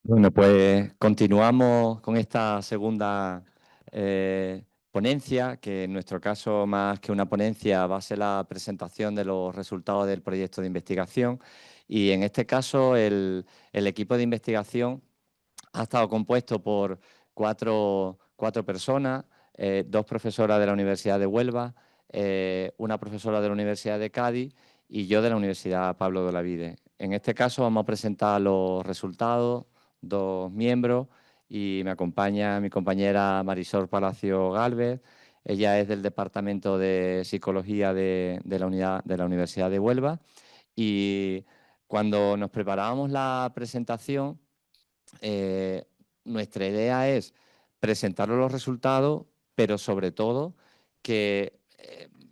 Bueno, pues continuamos con esta segunda ponencia, que en nuestro caso, más que una ponencia, va a ser la presentación de los resultados del proyecto de investigación. Y en este caso, el equipo de investigación ha estado compuesto por cuatro personas, dos profesoras de la Universidad de Huelva, una profesora de la Universidad de Cádiz y yo de la Universidad Pablo de Olavide. En este caso vamos a presentar los resultados, dos miembros, y me acompaña mi compañera Marisol Palacio Gálvez. Ella es del Departamento de Psicología de la de la Universidad de Huelva. Y cuando nos preparábamos la presentación, eh, nuestra idea es presentar los resultados, pero sobre todo que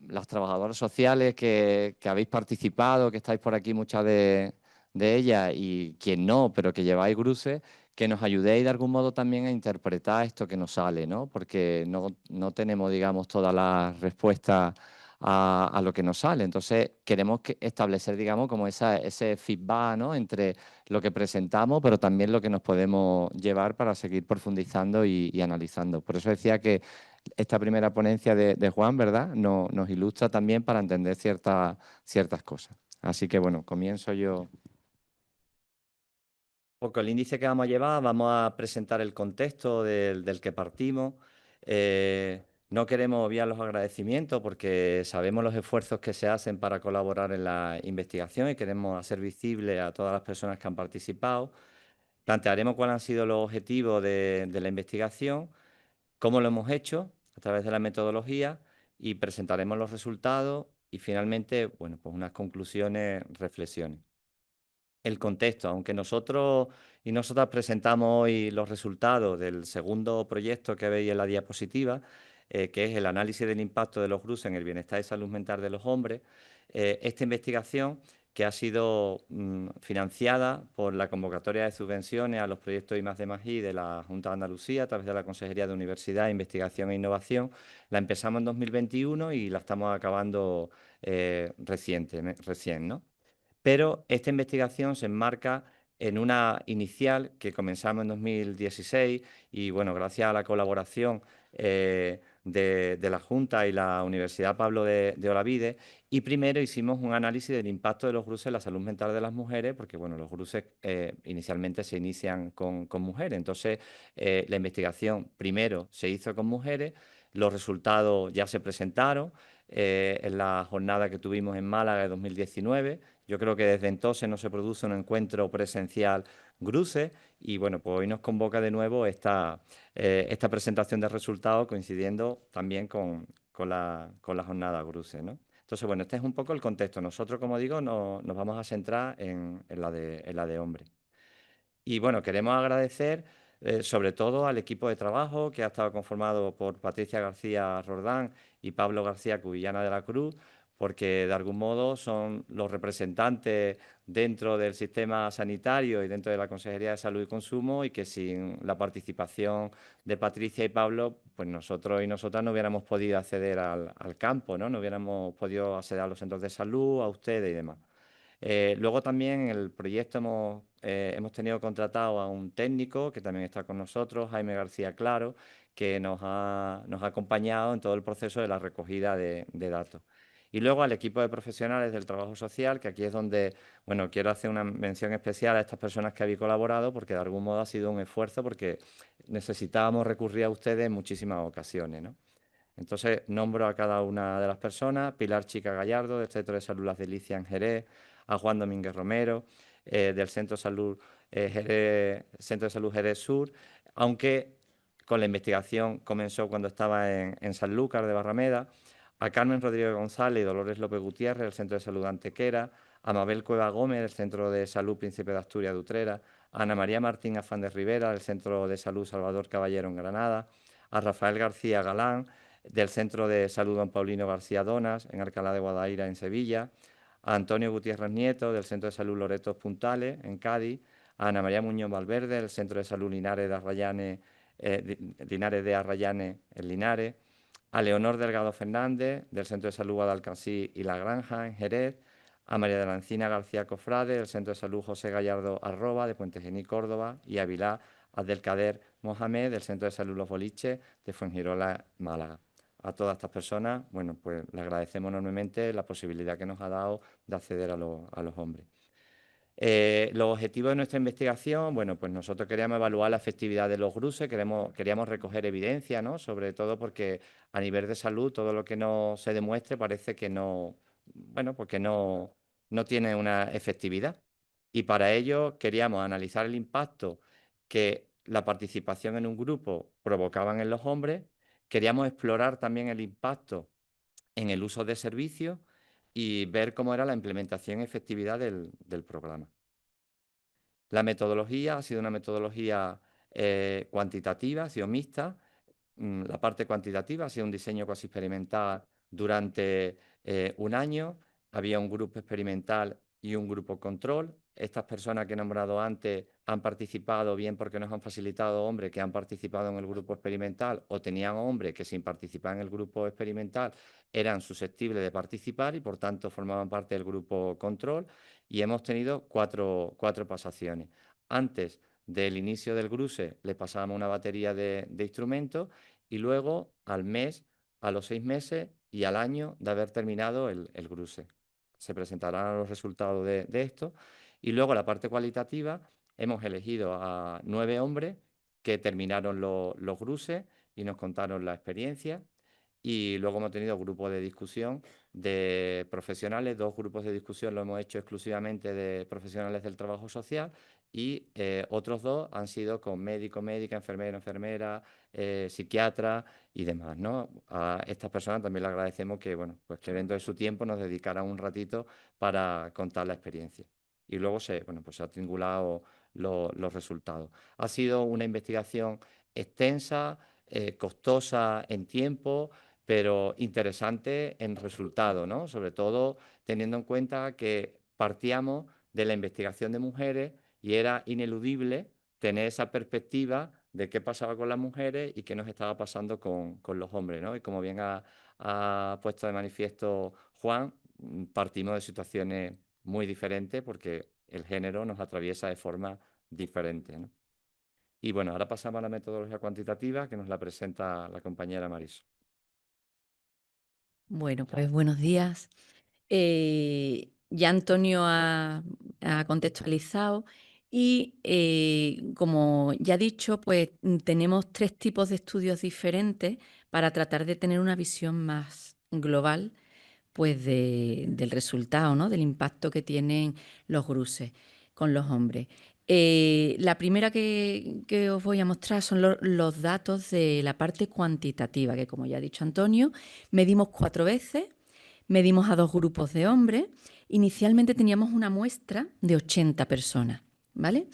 las trabajadoras sociales que habéis participado, que estáis por aquí, muchas de ellas, y quien no, pero que lleváis gruces, que nos ayudéis de algún modo también a interpretar esto que nos sale, ¿no? Porque no tenemos, digamos, todas las respuestas a lo que nos sale. Entonces, queremos establecer, digamos, como ese feedback, ¿no? Entre lo que presentamos, pero también lo que nos podemos llevar para seguir profundizando y analizando. Por eso decía que esta primera ponencia de Juan, ¿verdad?, nos ilustra también para entender ciertas cosas. Así que, bueno, comienzo yo. Poco el índice que vamos a llevar, vamos a presentar el contexto del que partimos. No queremos obviar los agradecimientos porque sabemos los esfuerzos que se hacen para colaborar en la investigación y queremos hacer visible a todas las personas que han participado. Plantearemos cuáles han sido los objetivos de la investigación, cómo lo hemos hecho a través de la metodología y presentaremos los resultados y finalmente, bueno, pues unas conclusiones, reflexiones. El contexto, aunque nosotros y nosotras presentamos hoy los resultados del segundo proyecto que veis en la diapositiva, que es el análisis del impacto de los GRUS en el bienestar y salud mental de los hombres. Esta investigación, que ha sido financiada por la convocatoria de subvenciones a los proyectos I+D+I de la Junta de Andalucía a través de la Consejería de Universidad, Investigación e Innovación, la empezamos en 2021 y la estamos acabando recién, ¿no? Pero esta investigación se enmarca en una inicial que comenzamos en 2016 y, bueno, gracias a la colaboración de la Junta y la Universidad Pablo de Olavide, y primero hicimos un análisis del impacto de los GRUS en la salud mental de las mujeres, porque, bueno, los GRUS inicialmente se inician con mujeres. Entonces, la investigación primero se hizo con mujeres, los resultados ya se presentaron en la jornada que tuvimos en Málaga de 2019. Yo creo que desde entonces no se produce un encuentro presencial GRUSE y, bueno, pues hoy nos convoca de nuevo esta presentación de resultados coincidiendo también con la jornada GRUSE, ¿no? Entonces, bueno, este es un poco el contexto. Nosotros, como digo, nos vamos a centrar en la de hombre. Y, bueno, queremos agradecer sobre todo al equipo de trabajo que ha estado conformado por Patricia García Rordán y Pablo García Cubillana de la Cruz, porque de algún modo son los representantes dentro del sistema sanitario y dentro de la Consejería de Salud y Consumo, y que sin la participación de Patricia y Pablo, pues nosotros y nosotras no hubiéramos podido acceder al campo, ¿no? No hubiéramos podido acceder a los centros de salud, a ustedes y demás. Luego también en el proyecto hemos tenido contratado a un técnico que también está con nosotros, Jaime García Claro, que nos ha acompañado en todo el proceso de la recogida de datos. Y luego al equipo de profesionales del trabajo social, que aquí es donde, bueno, quiero hacer una mención especial a estas personas que habéis colaborado, porque de algún modo ha sido un esfuerzo, porque necesitábamos recurrir a ustedes en muchísimas ocasiones, ¿no? Entonces, nombro a cada una de las personas: Pilar Chica Gallardo, del Centro de Salud Las Delicias en Jerez; a Juan Domínguez Romero, del Centro de Salud Jerez Sur, aunque con la investigación comenzó cuando estaba en Sanlúcar de Barrameda; a Carmen Rodríguez González y Dolores López Gutiérrez, del Centro de Salud Antequera; a Mabel Cueva Gómez, del Centro de Salud Príncipe de Asturias de Utrera; a Ana María Martín Afán de Rivera, del Centro de Salud Salvador Caballero en Granada; a Rafael García Galán, del Centro de Salud Don Paulino García Donas, en Alcalá de Guadaira, en Sevilla; a Antonio Gutiérrez Nieto, del Centro de Salud Loretos Puntales, en Cádiz; a Ana María Muñoz Valverde, del Centro de Salud Linares de Arrayanes, en Linares; a Leonor Delgado Fernández, del Centro de Salud Guadalcací y La Granja, en Jerez; a María de la Encina García Cofrade, del Centro de Salud José Gallardo Arroba, de Puente Genil, Córdoba, y a Vilá Abdelkader Mohamed, del Centro de Salud Los Boliches, de Fuengirola, Málaga. A todas estas personas, bueno, pues le agradecemos enormemente la posibilidad que nos ha dado de acceder a los hombres. Los objetivos de nuestra investigación, bueno, pues nosotros queríamos evaluar la efectividad de los GRUSE, queríamos recoger evidencia, ¿no? Sobre todo porque a nivel de salud todo lo que no se demuestre parece que no, bueno, porque no tiene una efectividad. Y para ello queríamos analizar el impacto que la participación en un grupo provocaban en los hombres, queríamos explorar también el impacto en el uso de servicios y ver cómo era la implementación y efectividad del programa. La metodología ha sido una metodología cuantitativa, ha sido mixta. La parte cuantitativa ha sido un diseño cuasi experimental durante un año. Había un grupo experimental y un grupo control. Estas personas que he nombrado antes han participado bien porque nos han facilitado hombres que han participado en el grupo experimental o tenían hombres que sin participar en el grupo experimental eran susceptibles de participar y por tanto formaban parte del grupo control y hemos tenido cuatro pasaciones. Antes del inicio del GRUSE le pasábamos una batería de instrumentos y luego al mes, a los 6 meses y al año de haber terminado el GRUSE. Se presentarán los resultados de esto. Y luego la parte cualitativa, hemos elegido a 9 hombres que terminaron los GRUSE y nos contaron la experiencia. Y luego hemos tenido grupos de discusión de profesionales, 2 grupos de discusión lo hemos hecho exclusivamente de profesionales del trabajo social y otros 2 han sido con médico, médica, enfermero, enfermera, psiquiatra y demás, ¿no? A estas personas también les agradecemos que, bueno, pues que dentro de su tiempo nos dedicaran un ratito para contar la experiencia. Y luego bueno, pues se han triangulado los resultados. Ha sido una investigación extensa, costosa en tiempo, pero interesante en resultado, ¿no? Sobre todo teniendo en cuenta que partíamos de la investigación de mujeres y era ineludible tener esa perspectiva de qué pasaba con las mujeres y qué nos estaba pasando con los hombres, ¿no? Y como bien ha puesto de manifiesto Juan, partimos de situaciones muy diferentes porque el género nos atraviesa de forma diferente, ¿no? Y bueno, ahora pasamos a la metodología cuantitativa que nos la presenta la compañera Marisol. Bueno, pues buenos días. Ya Antonio ha contextualizado y como ya he dicho, pues tenemos 3 tipos de estudios diferentes para tratar de tener una visión más global pues del resultado, ¿no? Del impacto que tienen los GRUSE con los hombres. La primera que os voy a mostrar son los datos de la parte cuantitativa, que como ya ha dicho Antonio, medimos 4 veces, medimos a 2 grupos de hombres. Inicialmente teníamos una muestra de 80 personas, ¿vale?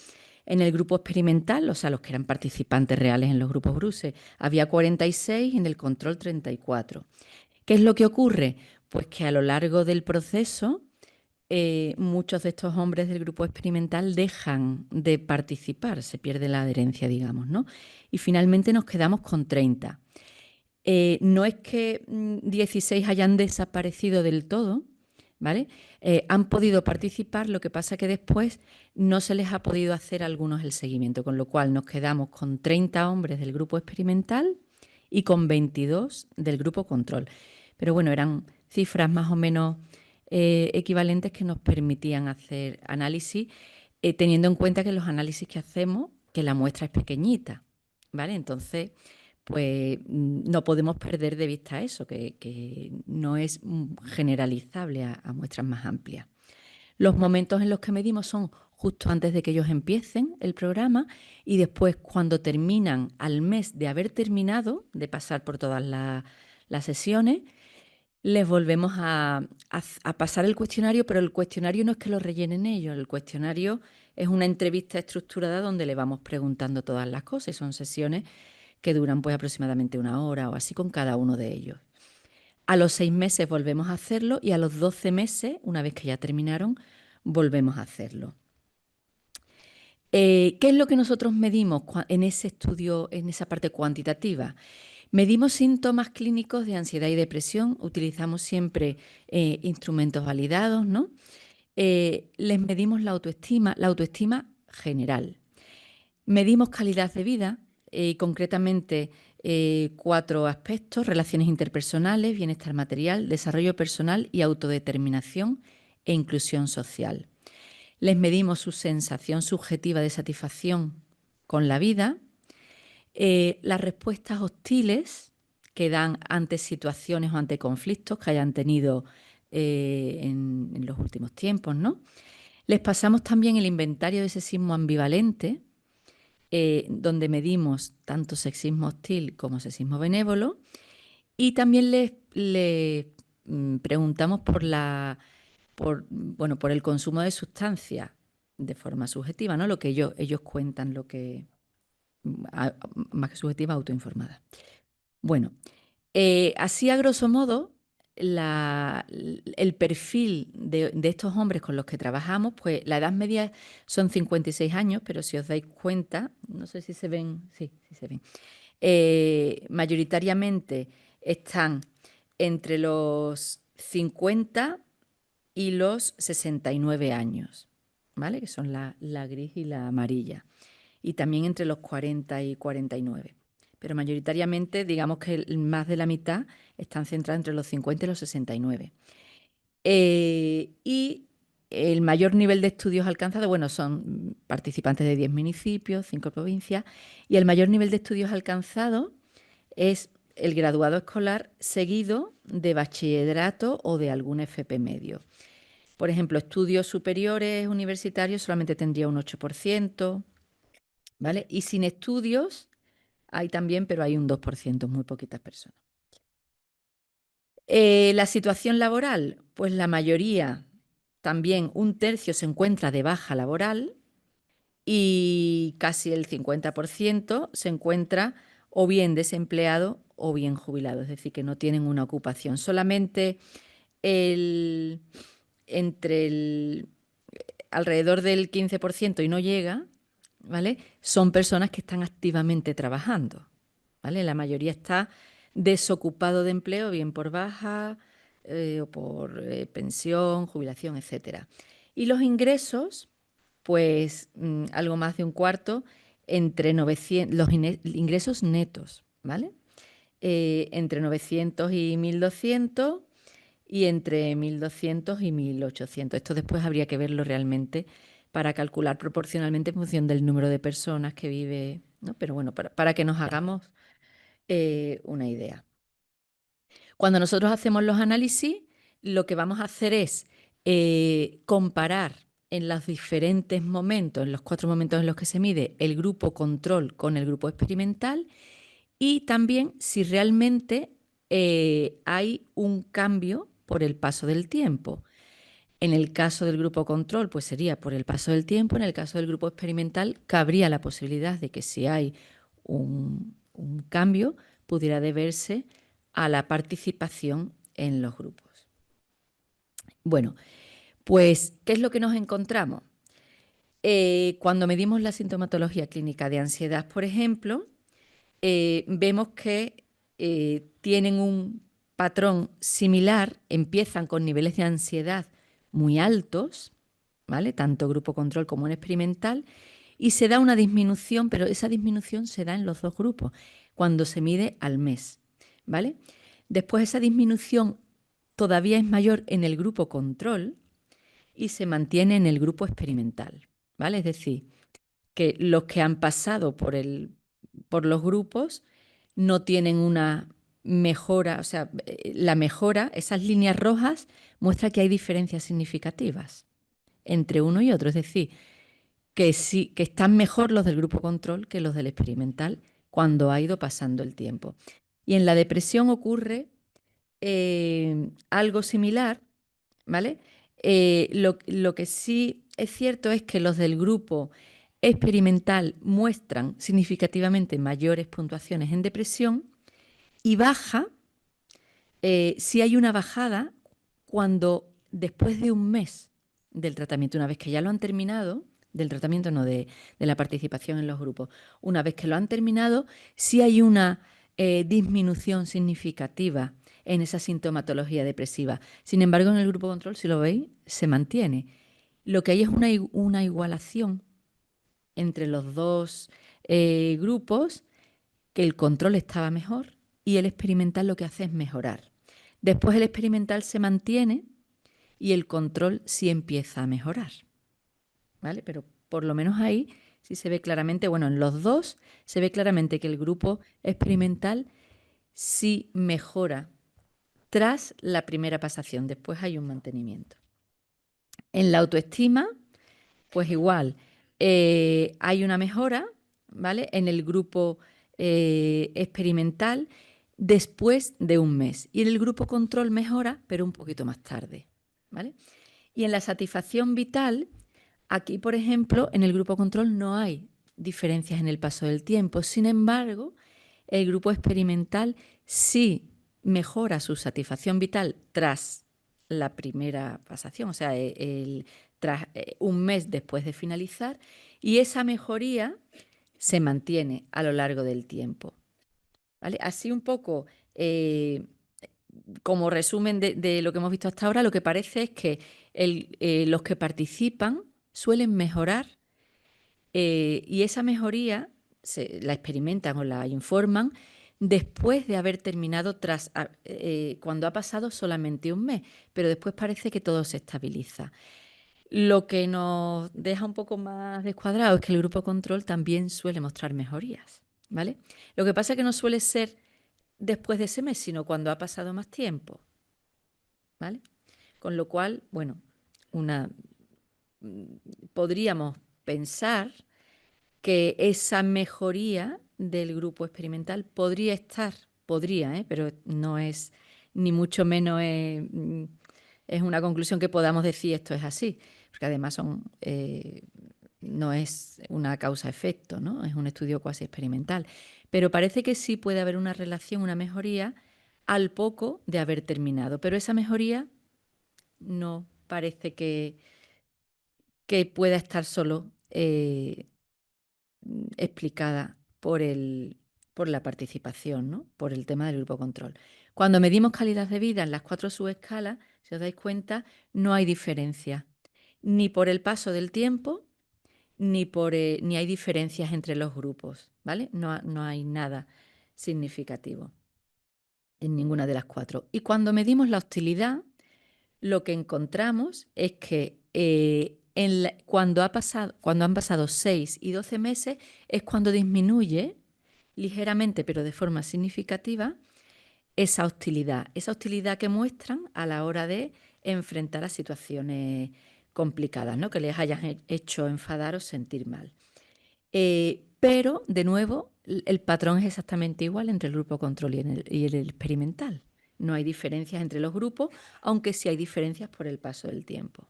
En el grupo experimental, o sea, los que eran participantes reales en los grupos GRUSE, había 46 y en el control 34. ¿Qué es lo que ocurre? Pues que a lo largo del proceso, muchos de estos hombres del grupo experimental dejan de participar, se pierde la adherencia, digamos, ¿no? Y finalmente nos quedamos con 30. No es que 16 hayan desaparecido del todo, ¿vale? Han podido participar, lo que pasa que después no se les ha podido hacer a algunos el seguimiento, con lo cual nos quedamos con 30 hombres del grupo experimental y con 22 del grupo control. Pero bueno, eran cifras más o menos equivalentes que nos permitían hacer análisis, teniendo en cuenta que los análisis que hacemos, que la muestra es pequeñita, ¿vale? Entonces, pues no podemos perder de vista eso, que no es generalizable a muestras más amplias. Los momentos en los que medimos son justo antes de que ellos empiecen el programa y después cuando terminan, al mes de haber terminado, de pasar por todas las sesiones, les volvemos a pasar el cuestionario, pero el cuestionario no es que lo rellenen ellos, el cuestionario es una entrevista estructurada donde le vamos preguntando todas las cosas y son sesiones que duran pues aproximadamente 1 hora o así con cada uno de ellos. A los 6 meses volvemos a hacerlo y a los 12 meses, una vez que ya terminaron, volvemos a hacerlo. ¿Qué es lo que nosotros medimos en ese estudio, en esa parte cuantitativa? Medimos síntomas clínicos de ansiedad y depresión, utilizamos siempre instrumentos validados, ¿no? Les medimos la autoestima general. Medimos calidad de vida, concretamente 4 aspectos: relaciones interpersonales, bienestar material, desarrollo personal y autodeterminación e inclusión social. Les medimos su sensación subjetiva de satisfacción con la vida, las respuestas hostiles que dan ante situaciones o ante conflictos que hayan tenido en los últimos tiempos, ¿no? Les pasamos también el inventario de sexismo ambivalente, donde medimos tanto sexismo hostil como sexismo benévolo, y también les preguntamos por el consumo de sustancias de forma subjetiva, ¿no? Lo que ellos cuentan, lo que más que subjetiva, autoinformada. Bueno, así a grosso modo, el perfil de estos hombres con los que trabajamos, pues la edad media son 56 años, pero si os dais cuenta, no sé si se ven, sí se ven, mayoritariamente están entre los 50 y los 69 años, ¿vale? Que son la gris y la amarilla. Y también entre los 40 y 49. Pero mayoritariamente, digamos que más de la mitad están centrados entre los 50 y los 69. Y el mayor nivel de estudios alcanzado, bueno, son participantes de 10 municipios, 5 provincias, y el mayor nivel de estudios alcanzado es el graduado escolar seguido de bachillerato o de algún FP medio. Por ejemplo, estudios superiores universitarios solamente tendría un 8%, ¿vale? Y sin estudios hay también, pero hay un 2%, muy poquitas personas. La situación laboral, pues la mayoría, también un tercio se encuentra de baja laboral y casi el 50% se encuentra o bien desempleado o bien jubilado, es decir, que no tienen una ocupación. Solamente alrededor del 15% y no llega, ¿vale? Son personas que están activamente trabajando, ¿vale? La mayoría está desocupado de empleo, bien por baja o por pensión, jubilación, etcétera. Y los ingresos, pues algo más de un cuarto, entre 900, los ingresos netos, ¿vale? Entre 900 y 1.200 y entre 1.200 y 1.800. Esto después habría que verlo realmente para calcular proporcionalmente en función del número de personas que vive, ¿no? Pero bueno, para que nos hagamos una idea. Cuando nosotros hacemos los análisis, lo que vamos a hacer es comparar en los diferentes momentos, en los 4 momentos en los que se mide, el grupo control con el grupo experimental, y también si realmente hay un cambio por el paso del tiempo. En el caso del grupo control, pues sería por el paso del tiempo. En el caso del grupo experimental, cabría la posibilidad de que si hay un cambio, pudiera deberse a la participación en los grupos. Bueno, pues, ¿qué es lo que nos encontramos? Cuando medimos la sintomatología clínica de ansiedad, por ejemplo, vemos que tienen un patrón similar, empiezan con niveles de ansiedad muy altos, ¿vale? Tanto grupo control como en experimental, y se da una disminución, pero esa disminución se da en los 2 grupos, cuando se mide al mes, ¿vale? Después esa disminución todavía es mayor en el grupo control y se mantiene en el grupo experimental, ¿vale? Es decir, que los que han pasado por los grupos no tienen una mejora, o sea, la mejora, esas líneas rojas, muestra que hay diferencias significativas entre uno y otro. Es decir, que sí, que están mejor los del grupo control que los del experimental cuando ha ido pasando el tiempo. Y en la depresión ocurre algo similar, ¿vale? Lo que sí es cierto es que los del grupo experimental muestran significativamente mayores puntuaciones en depresión y baja, si hay una bajada cuando después de un mes del tratamiento, una vez que ya lo han terminado, del tratamiento no, de la participación en los grupos, una vez que lo han terminado, sí hay una disminución significativa en esa sintomatología depresiva. Sin embargo, en el grupo control, si lo veis, se mantiene. lo que hay es una igualación entre los dos grupos, que el control estaba mejor y el experimental lo que hace es mejorar. Después el experimental se mantiene y el control sí empieza a mejorar, ¿vale? Pero por lo menos ahí sí se ve claramente, bueno, en los dos se ve claramente que el grupo experimental sí mejora tras la primera pasación, después hay un mantenimiento. En la autoestima, pues igual, hay una mejora, ¿vale? En el grupo experimental después de un mes. Y en el grupo control mejora, pero un poquito más tarde, ¿vale? Y en la satisfacción vital, aquí, por ejemplo, en el grupo control no hay diferencias en el paso del tiempo. Sin embargo, el grupo experimental sí mejora su satisfacción vital tras la primera pasación, o sea, tras un mes después de finalizar, y esa mejoría se mantiene a lo largo del tiempo, ¿vale? Así un poco, como resumen de lo que hemos visto hasta ahora, lo que parece es que los que participan suelen mejorar y esa mejoría la experimentan o la informan después de haber terminado cuando ha pasado solamente un mes, pero después parece que todo se estabiliza. Lo que nos deja un poco más descuadrado es que el grupo control también suele mostrar mejorías, ¿vale? Lo que pasa es que no suele ser después de ese mes, sino cuando ha pasado más tiempo, ¿vale? Con lo cual, bueno, una, podríamos pensar que esa mejoría del grupo experimental podría, pero no es, ni mucho menos es una conclusión que podamos decir esto es así, porque además no es una causa-efecto, ¿no? Es un estudio cuasi experimental. Pero parece que sí puede haber una relación, una mejoría al poco de haber terminado, pero esa mejoría no parece que pueda estar solo explicada por la participación, ¿no? Por el tema del grupo control. Cuando medimos calidad de vida en las 4 subescalas, si os dais cuenta, no hay diferencia, ni por el paso del tiempo, ni hay diferencias entre los grupos, ¿vale? No hay nada significativo en ninguna de las 4. Y cuando medimos la hostilidad, lo que encontramos es que cuando han pasado 6 y 12 meses es cuando disminuye ligeramente, pero de forma significativa, esa hostilidad que muestran a la hora de enfrentar a situaciones complicadas, ¿no? Que les hayan hecho enfadar o sentir mal. Pero, de nuevo, el patrón es exactamente igual entre el grupo control y el experimental. No hay diferencias entre los grupos, aunque sí hay diferencias por el paso del tiempo.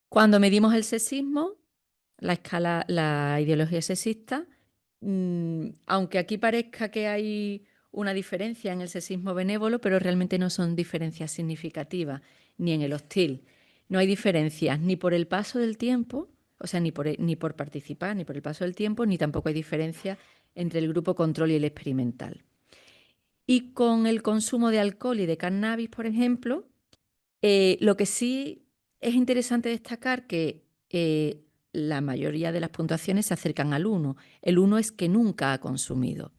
Cuando medimos el sexismo, la ideología sexista, aunque aquí parezca que hay una diferencia en el sexismo benévolo, pero realmente no son diferencias significativas, ni en el hostil. No hay diferencias ni por el paso del tiempo, o sea, ni por participar, ni por el paso del tiempo, ni tampoco hay diferencia entre el grupo control y el experimental. Y con el consumo de alcohol y de cannabis, por ejemplo, lo que sí es interesante destacar que la mayoría de las puntuaciones se acercan al 1. El 1 es que nunca ha consumido.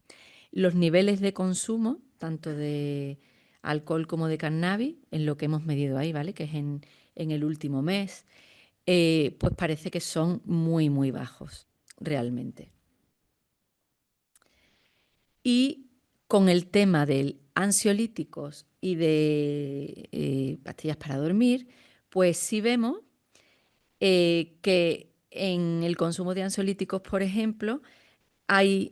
Los niveles de consumo, tanto de alcohol como de cannabis, en lo que hemos medido ahí, ¿vale? Que es en el último mes, pues parece que son muy, muy bajos, realmente. Y con el tema de ansiolíticos y de pastillas para dormir, pues sí vemos que en el consumo de ansiolíticos, por ejemplo, hacen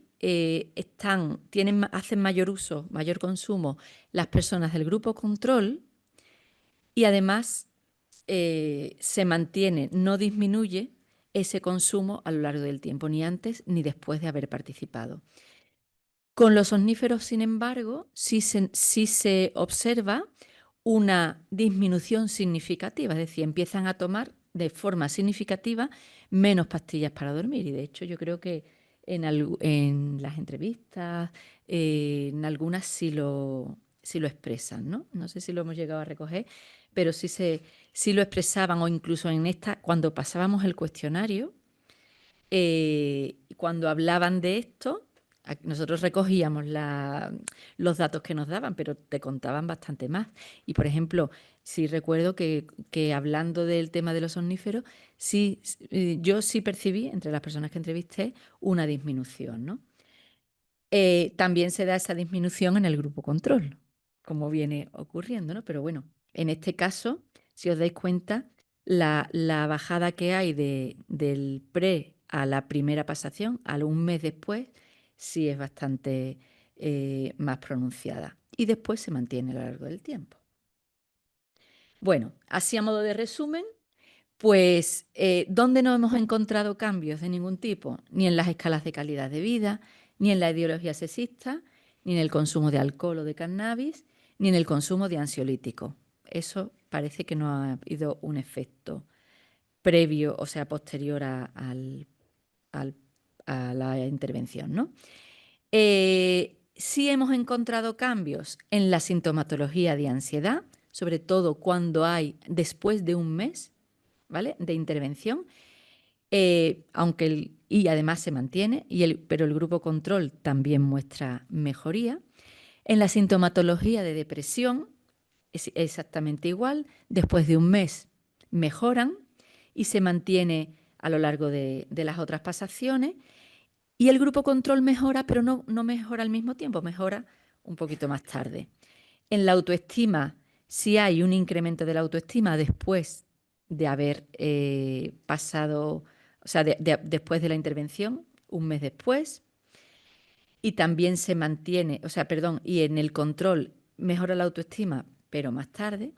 mayor uso, mayor consumo las personas del grupo control y además se mantiene, no disminuye ese consumo a lo largo del tiempo, ni antes ni después de haber participado. Con los somníferos, sin embargo, sí se observa una disminución significativa, es decir, empiezan a tomar de forma significativa menos pastillas para dormir. Y de hecho yo creo que en las entrevistas, en algunas sí lo expresan, ¿no? No sé si lo hemos llegado a recoger, pero sí lo expresaban, o incluso cuando pasábamos el cuestionario, cuando hablaban de esto, nosotros recogíamos los datos que nos daban, pero te contaban bastante más. Y, por ejemplo, sí recuerdo que hablando del tema de los somníferos, yo sí percibí, entre las personas que entrevisté, una disminución, ¿no? También se da esa disminución en el grupo control, como viene ocurriendo, ¿no? Pero bueno, en este caso, si os dais cuenta, la bajada que hay del pre a la primera pasación, a un mes después, sí es bastante más pronunciada. Y después se mantiene a lo largo del tiempo. Bueno, así a modo de resumen, pues, ¿dónde no hemos encontrado cambios de ningún tipo? Ni en las escalas de calidad de vida, ni en la ideología sexista, ni en el consumo de alcohol o de cannabis, ni en el consumo de ansiolíticos. Eso parece que no ha habido un efecto previo, o sea, posterior a la intervención, ¿no? Sí hemos encontrado cambios en la sintomatología de ansiedad, sobre todo cuando hay después de un mes, ¿vale?, de intervención, y además se mantiene, pero el grupo control también muestra mejoría. En la sintomatología de depresión es exactamente igual, después de un mes mejoran y se mantiene a lo largo de las otras pasaciones. Y el grupo control mejora, pero no mejora al mismo tiempo, mejora un poquito más tarde. En la autoestima, si hay un incremento de la autoestima después de haber pasado, o sea, después de la intervención, un mes después, y también se mantiene, o sea, perdón, y en el control mejora la autoestima, pero más tarde.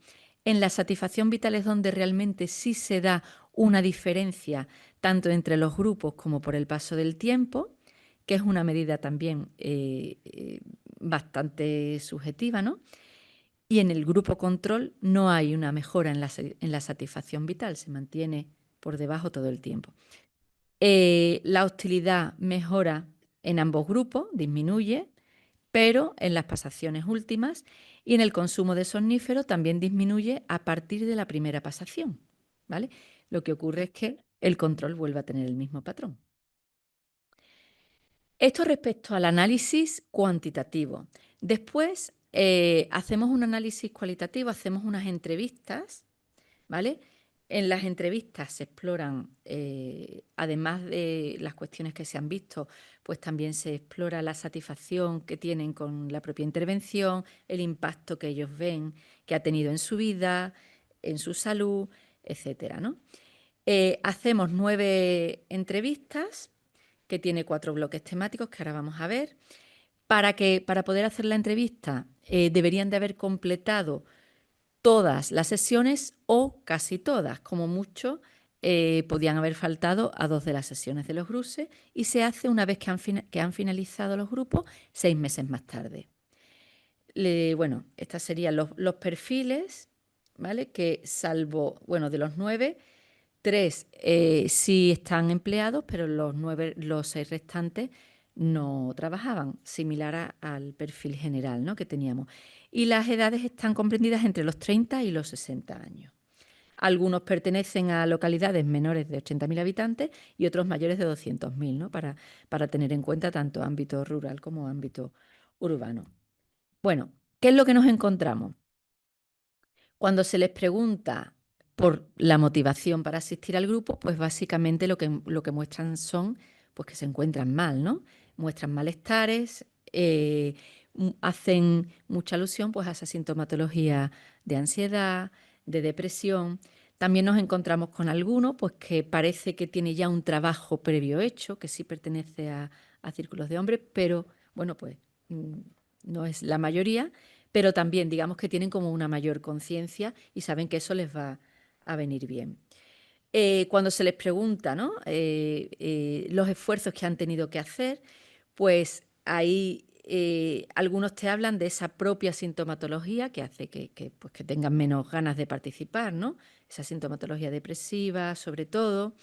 En la satisfacción vital es donde realmente sí se da una diferencia tanto entre los grupos como por el paso del tiempo, que es una medida también bastante subjetiva, ¿no? Y en el grupo control no hay una mejora en la satisfacción vital, se mantiene por debajo todo el tiempo. La hostilidad mejora en ambos grupos, disminuye, pero en las pasaciones últimas, y en el consumo de somníferos también disminuye a partir de la primera pasación, ¿vale? Lo que ocurre es que el control vuelve a tener el mismo patrón. Esto respecto al análisis cuantitativo. Después hacemos un análisis cualitativo, hacemos unas entrevistas, ¿vale? En las entrevistas se exploran, además de las cuestiones que se han visto, pues también se explora la satisfacción que tienen con la propia intervención, el impacto que ellos ven que ha tenido en su vida, en su salud, etcétera, ¿no? Hacemos 9 entrevistas que tiene 4 bloques temáticos que ahora vamos a ver. Para poder hacer la entrevista deberían de haber completado todas las sesiones o casi todas, como mucho podían haber faltado a 2 de las sesiones de los GRUSE, y se hace una vez que han finalizado los grupos 6 meses más tarde. Bueno, estos serían los perfiles, ¿vale? Que salvo, bueno, de los 9, 3 sí están empleados, pero los 6 restantes no trabajaban, similar al perfil general, ¿no?, que teníamos. Y las edades están comprendidas entre los 30 y los 60 años. Algunos pertenecen a localidades menores de 80.000 habitantes y otros mayores de 200.000, ¿no?, para tener en cuenta tanto ámbito rural como ámbito urbano. Bueno, ¿qué es lo que nos encontramos? Cuando se les pregunta por la motivación para asistir al grupo, pues básicamente lo que muestran son pues que se encuentran mal, ¿no? Muestran malestares, hacen mucha alusión pues a esa sintomatología de ansiedad, de depresión. También nos encontramos con alguno pues que parece que tiene ya un trabajo previo hecho, que sí pertenece a círculos de hombres, pero bueno, pues no es la mayoría, pero también digamos que tienen como una mayor conciencia y saben que eso les va a venir bien. Cuando se les pregunta, ¿no?, los esfuerzos que han tenido que hacer, pues ahí algunos te hablan de esa propia sintomatología que hace pues que tengan menos ganas de participar, ¿no? Esa sintomatología depresiva, sobre todo.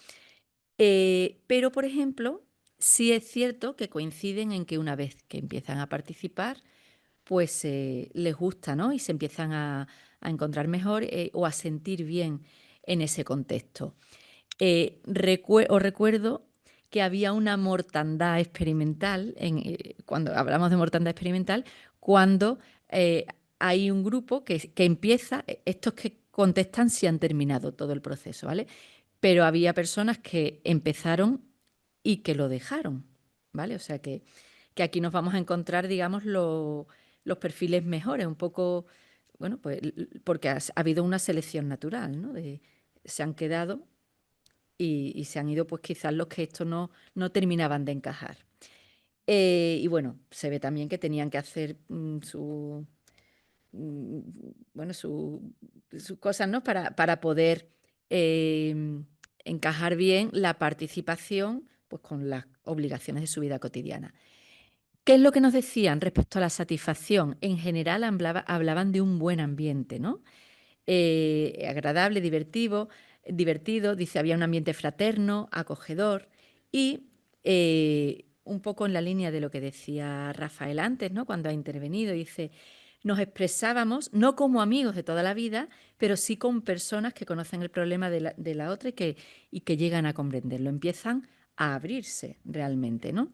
Pero, por ejemplo, sí es cierto que coinciden en que una vez que empiezan a participar, pues les gusta, ¿no? Y se empiezan a encontrar mejor o a sentir bien en ese contexto. Os recuerdo que había una mortandad experimental, cuando hablamos de mortandad experimental, cuando hay un grupo que empieza, estos que contestan si han terminado todo el proceso, ¿vale? Pero había personas que empezaron y que lo dejaron, ¿vale? O sea que aquí nos vamos a encontrar, digamos, los perfiles mejores, un poco, bueno, pues porque ha habido una selección natural, ¿no? Se han quedado y se han ido, pues quizás los que esto no terminaban de encajar. Y bueno, se ve también que tenían que hacer mm, bueno, sus cosas, ¿no? Para poder encajar bien la participación pues, con las obligaciones de su vida cotidiana. ¿Qué es lo que nos decían respecto a la satisfacción? En general hablaban de un buen ambiente, ¿no? Agradable, divertido, dice, había un ambiente fraterno, acogedor y un poco en la línea de lo que decía Rafael antes, ¿no? Cuando ha intervenido, dice, nos expresábamos no como amigos de toda la vida, pero sí con personas que conocen el problema de la otra y que llegan a comprenderlo, empiezan a abrirse realmente, ¿no?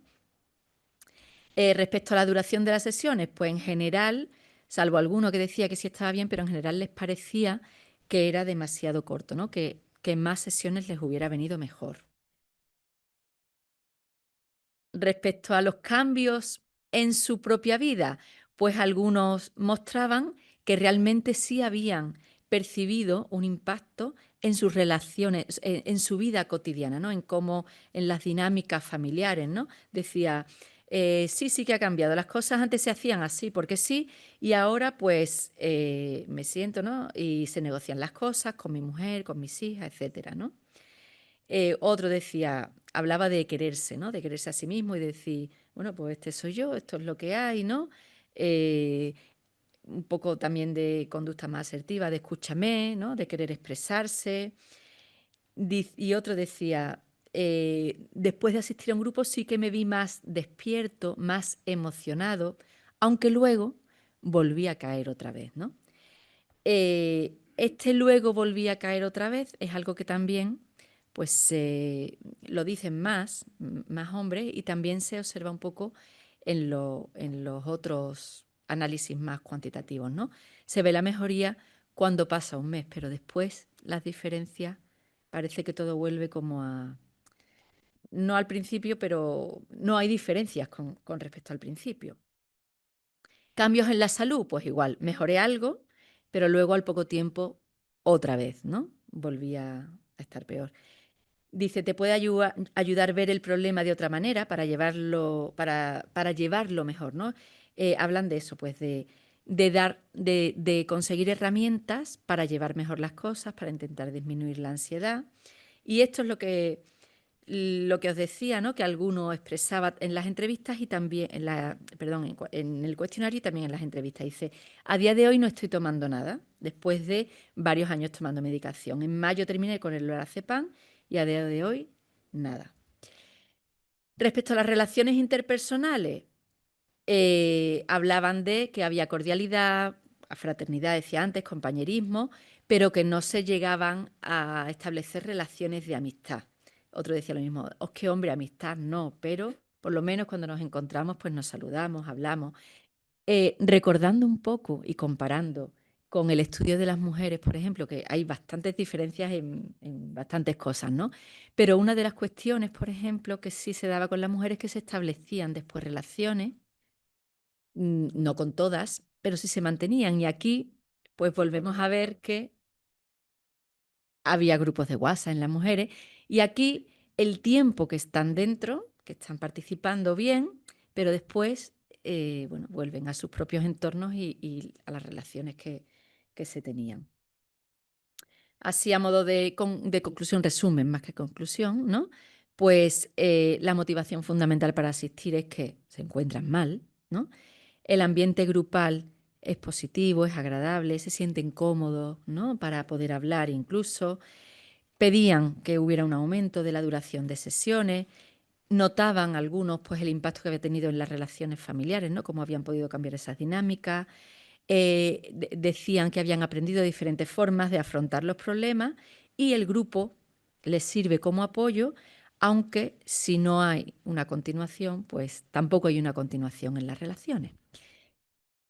Respecto a la duración de las sesiones, pues en general, salvo alguno que decía que sí estaba bien, pero en general les parecía que era demasiado corto, ¿no? Que más sesiones les hubiera venido mejor. Respecto a los cambios en su propia vida, pues algunos mostraban que realmente sí habían percibido un impacto en sus relaciones, en su vida cotidiana, ¿no? En cómo, en las dinámicas familiares, ¿no? Decía, sí que ha cambiado. Las cosas antes se hacían así porque sí, y ahora pues me siento, ¿no? Y se negocian las cosas con mi mujer, con mis hijas, etcétera, ¿no? Otro decía, hablaba de quererse, ¿no? De quererse a sí mismo y decir, bueno, pues este soy yo, esto es lo que hay, ¿no? Eh, un poco también de conducta más asertiva, de escúchame, ¿no? De querer expresarse. Y otro decía, después de asistir a un grupo sí que me vi más despierto, más emocionado, aunque luego volví a caer otra vez, ¿no? Este luego volví a caer otra vez es algo que también pues lo dicen más hombres y también se observa un poco en los otros análisis más cuantitativos, ¿no? Se ve la mejoría cuando pasa un mes, pero después las diferencias parece que todo vuelve como a... No al principio, pero no hay diferencias con respecto al principio. Cambios en la salud, pues igual, mejoré algo, pero luego al poco tiempo otra vez, ¿no? Volví a estar peor. Dice, te puede ayudar a ver el problema de otra manera para llevarlo mejor, ¿no? Hablan de eso, pues de conseguir herramientas para llevar mejor las cosas, para intentar disminuir la ansiedad. Y esto es lo que os decía, ¿no? Que alguno expresaba en las entrevistas y también en el cuestionario y también en las entrevistas. Dice, a día de hoy no estoy tomando nada, después de varios años tomando medicación. En mayo terminé con el lorazepam y a día de hoy nada. Respecto a las relaciones interpersonales, hablaban de que había cordialidad, fraternidad, decía antes, compañerismo, pero que no se llegaban a establecer relaciones de amistad. Otro decía lo mismo, os que hombre, amistad no, pero por lo menos cuando nos encontramos, pues nos saludamos, hablamos. Recordando un poco y comparando con el estudio de las mujeres, por ejemplo, que hay bastantes diferencias en bastantes cosas, ¿no? Pero una de las cuestiones, por ejemplo, que sí se daba con las mujeres, que se establecían después relaciones no con todas, pero sí se mantenían. Y aquí, pues volvemos a ver que había grupos de WhatsApp en las mujeres. Y aquí el tiempo que están dentro, que están participando bien, pero después, bueno, vuelven a sus propios entornos y a las relaciones que se tenían. Así a modo de conclusión, resumen más que conclusión, ¿no? Pues la motivación fundamental para asistir es que se encuentran mal, ¿no? El ambiente grupal es positivo, es agradable, se sienten cómodos, ¿no? Para poder hablar incluso. Pedían que hubiera un aumento de la duración de sesiones. Notaban algunos pues el impacto que había tenido en las relaciones familiares, ¿no? Cómo habían podido cambiar esas dinámicas. decían que habían aprendido diferentes formas de afrontar los problemas y el grupo les sirve como apoyo, aunque si no hay una continuación, pues tampoco hay una continuación en las relaciones.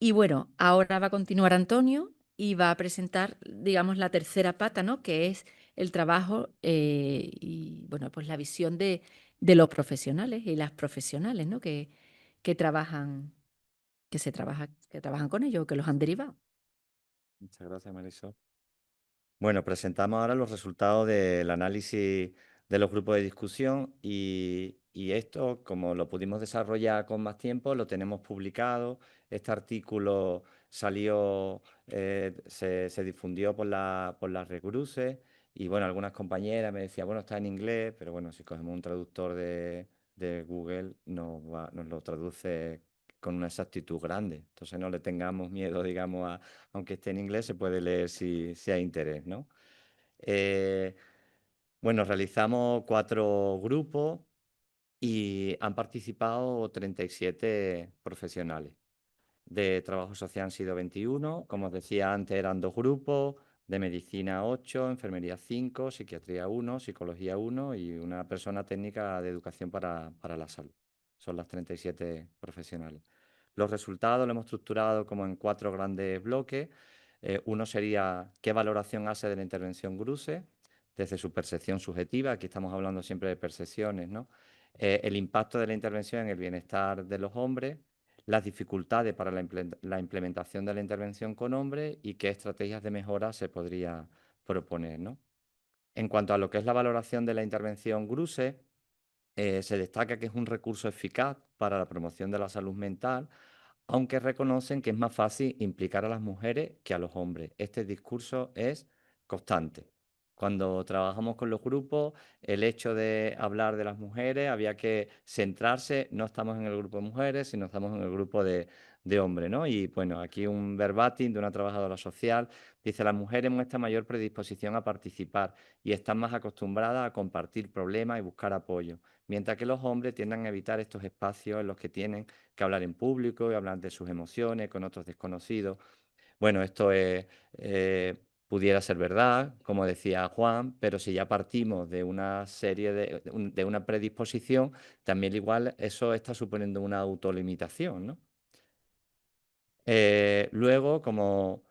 Y bueno, ahora va a continuar Antonio y va a presentar, digamos, la tercera pata, ¿no? Que es el trabajo y, bueno, pues la visión de los profesionales y las profesionales, ¿no? Que trabajan, que trabajan con ellos, que los han derivado. Muchas gracias, Marisol. Bueno, presentamos ahora los resultados del análisis de los grupos de discusión y esto, como lo pudimos desarrollar con más tiempo, lo tenemos publicado. Este artículo salió, se difundió por las Recruces y bueno, algunas compañeras me decían, bueno, está en inglés, pero bueno, si cogemos un traductor de Google nos lo traduce con una exactitud grande. Entonces no le tengamos miedo, digamos, aunque esté en inglés, se puede leer si hay interés, ¿no? Eh, bueno, realizamos 4 grupos y han participado 37 profesionales. De trabajo social han sido 21, como os decía antes, eran 2 grupos, de medicina 8, enfermería 5, psiquiatría 1, psicología 1 y una persona técnica de educación para la salud. Son las 37 profesionales. Los resultados los hemos estructurado como en 4 grandes bloques. Uno sería qué valoración hace de la intervención GRUSE desde su percepción subjetiva. Aquí estamos hablando siempre de percepciones, ¿no? El impacto de la intervención en el bienestar de los hombres, las dificultades para la implementación de la intervención con hombres y qué estrategias de mejora se podría proponer, ¿no? En cuanto a lo que es la valoración de la intervención GRUSE, se destaca que es un recurso eficaz para la promoción de la salud mental, aunque reconocen que es más fácil implicar a las mujeres que a los hombres. Este discurso es constante. Cuando trabajamos con los grupos, el hecho de hablar de las mujeres había que centrarse, no estamos en el grupo de mujeres, sino estamos en el grupo de hombres, ¿no? Y bueno, aquí un verbatim de una trabajadora social dice: las mujeres muestran mayor predisposición a participar y están más acostumbradas a compartir problemas y buscar apoyo, mientras que los hombres tienden a evitar estos espacios en los que tienen que hablar en público y hablar de sus emociones con otros desconocidos. Bueno, esto pudiera ser verdad, como decía Juan, pero si ya partimos de una serie de una predisposición, también igual eso está suponiendo una autolimitación, ¿no? Luego, como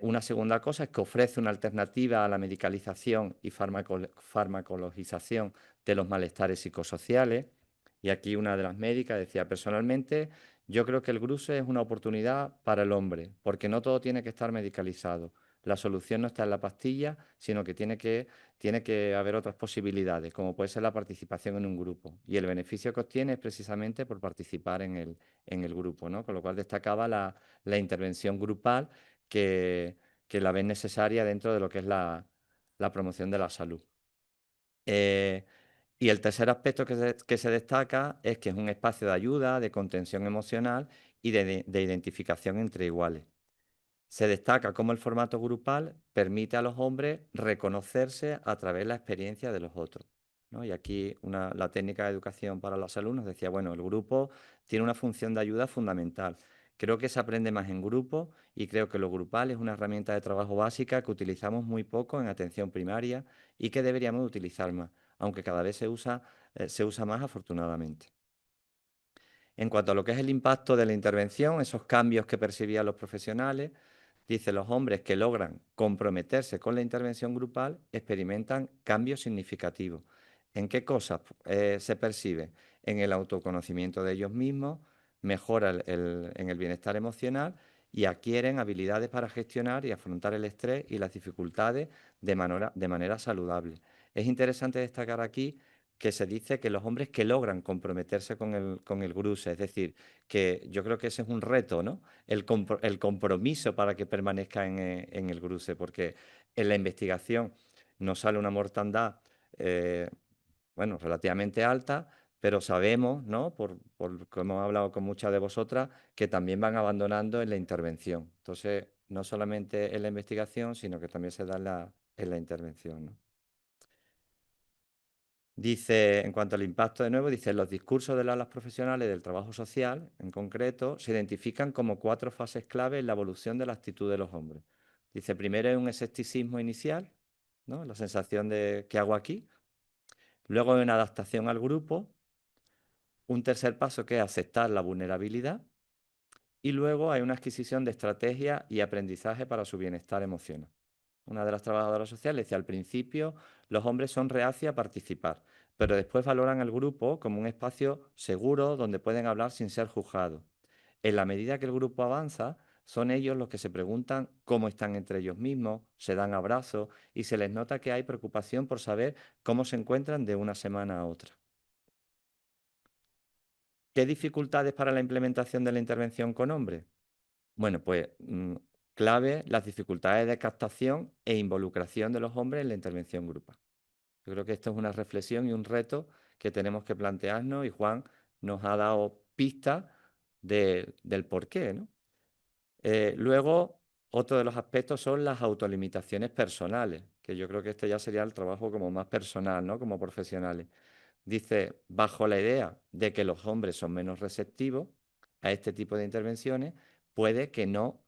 una segunda cosa, es que ofrece una alternativa a la medicalización y farmacologización de los malestares psicosociales. Y aquí una de las médicas decía: personalmente, yo creo que el GRUSE es una oportunidad para el hombre, porque no todo tiene que estar medicalizado. La solución no está en la pastilla, sino que tiene que haber otras posibilidades, como puede ser la participación en un grupo. Y el beneficio que obtiene es precisamente por participar en el grupo, ¿no? Con lo cual destacaba la intervención grupal que, que la ven necesaria dentro de lo que es la promoción de la salud. Eh, y el tercer aspecto que se destaca es que es un espacio de ayuda, de contención emocional y de identificación entre iguales. Se destaca cómo el formato grupal permite a los hombres reconocerse a través de la experiencia de los otros, ¿no? Y aquí la técnica de educación para la salud nos decía, bueno, el grupo tiene una función de ayuda fundamental. Creo que se aprende más en grupo y creo que lo grupal es una herramienta de trabajo básica que utilizamos muy poco en atención primaria y que deberíamos utilizar más, aunque cada vez se usa más afortunadamente. En cuanto a lo que es el impacto de la intervención, esos cambios que percibían los profesionales, dice: los hombres que logran comprometerse con la intervención grupal experimentan cambios significativos. ¿En qué cosas se percibe? En el autoconocimiento de ellos mismos, mejora en el bienestar emocional y adquieren habilidades para gestionar y afrontar el estrés y las dificultades de manera saludable. Es interesante destacar aquí que se dice que los hombres que logran comprometerse con el GRUSE, es decir, que yo creo que ese es un reto, ¿no? El compromiso para que permanezca en el GRUSE, porque en la investigación nos sale una mortandad, eh, bueno, relativamente alta, pero sabemos, ¿no? Como hemos hablado con muchas de vosotras, que también van abandonando en la intervención. Entonces, no solamente en la investigación, sino que también se da en la intervención, ¿no? Dice, en cuanto al impacto de nuevo, dice, los discursos de las alas profesionales del trabajo social, en concreto, se identifican como 4 fases clave en la evolución de la actitud de los hombres. Dice, primero es un escepticismo inicial, ¿no? La sensación de ¿qué hago aquí? Luego hay una adaptación al grupo, un tercer paso que es aceptar la vulnerabilidad y luego hay una adquisición de estrategia y aprendizaje para su bienestar emocional. Una de las trabajadoras sociales decía, al principio los hombres son reacios a participar, pero después valoran el grupo como un espacio seguro donde pueden hablar sin ser juzgados. En la medida que el grupo avanza, son ellos los que se preguntan cómo están entre ellos mismos, se dan abrazos y se les nota que hay preocupación por saber cómo se encuentran de una semana a otra. ¿Qué dificultades para la implementación de la intervención con hombres? Bueno, pues clave las dificultades de captación e involucración de los hombres en la intervención grupal. Yo creo que esto es una reflexión y un reto que tenemos que plantearnos y Juan nos ha dado pistas del porqué, ¿no? Luego, otro de los aspectos son las autolimitaciones personales, que yo creo que este ya sería el trabajo como más personal, ¿no? Como profesionales. Dice, bajo la idea de que los hombres son menos receptivos a este tipo de intervenciones, puede que no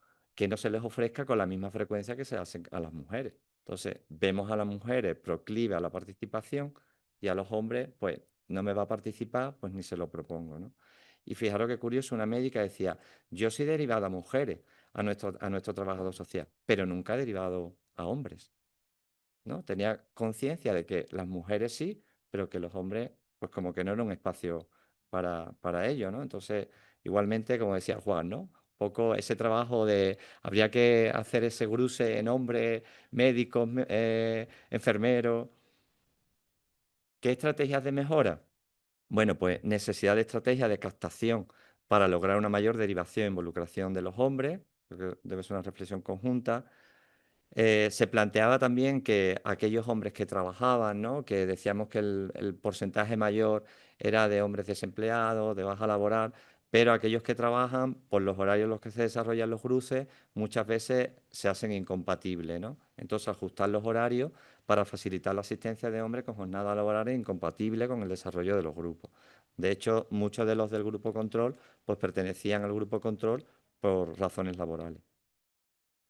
se les ofrezca con la misma frecuencia que se hacen a las mujeres. Entonces, vemos a las mujeres proclive a la participación y a los hombres, pues, no me va a participar, pues ni se lo propongo, ¿no? Y fijaros qué curioso, una médica decía, yo soy derivada a mujeres a nuestro trabajador social, pero nunca he derivado a hombres, ¿no? Tenía conciencia de que las mujeres sí, pero que los hombres, pues como que no era un espacio para ello, ¿no? Entonces, igualmente, como decía Juan, ¿no? Poco ese trabajo de, habría que hacer ese cruce en hombres, médicos, enfermeros. ¿Qué estrategias de mejora? Bueno, pues necesidad de estrategia de captación para lograr una mayor derivación e involucración de los hombres, creo que debe ser una reflexión conjunta. Se planteaba también que aquellos hombres que trabajaban, ¿no? Que decíamos que el porcentaje mayor era de hombres desempleados, de baja laboral, pero aquellos que trabajan, por los horarios en los que se desarrollan los cruces, muchas veces se hacen incompatibles, ¿no? Entonces, ajustar los horarios para facilitar la asistencia de hombres con jornadas laborales incompatibles con el desarrollo de los grupos. De hecho, muchos de los del grupo control, pues pertenecían al grupo control por razones laborales.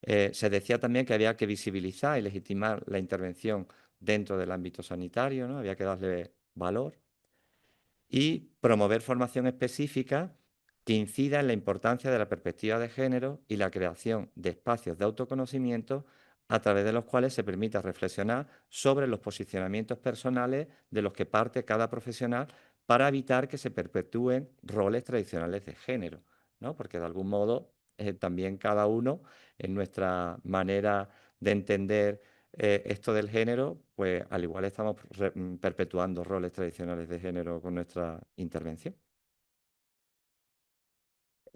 Se decía también que había que visibilizar y legitimar la intervención dentro del ámbito sanitario, ¿no? Había que darle valor y promover formación específica que incida en la importancia de la perspectiva de género y la creación de espacios de autoconocimiento a través de los cuales se permita reflexionar sobre los posicionamientos personales de los que parte cada profesional para evitar que se perpetúen roles tradicionales de género, ¿no? Porque de algún modo también cada uno en nuestra manera de entender esto del género, pues al igual estamos perpetuando roles tradicionales de género con nuestra intervención.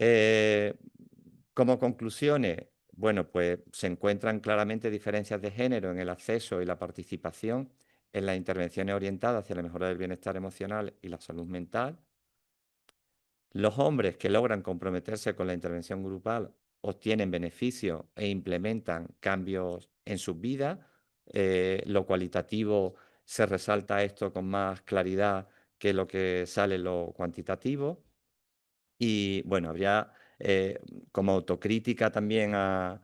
Eh, Como conclusiones, bueno, pues se encuentran claramente diferencias de género en el acceso y la participación en las intervenciones orientadas hacia la mejora del bienestar emocional y la salud mental. Los hombres que logran comprometerse con la intervención grupal obtienen beneficios e implementan cambios en sus vidas. Lo cualitativo se resalta esto con más claridad que lo que sale en lo cuantitativo. Y bueno, habría eh, como autocrítica también a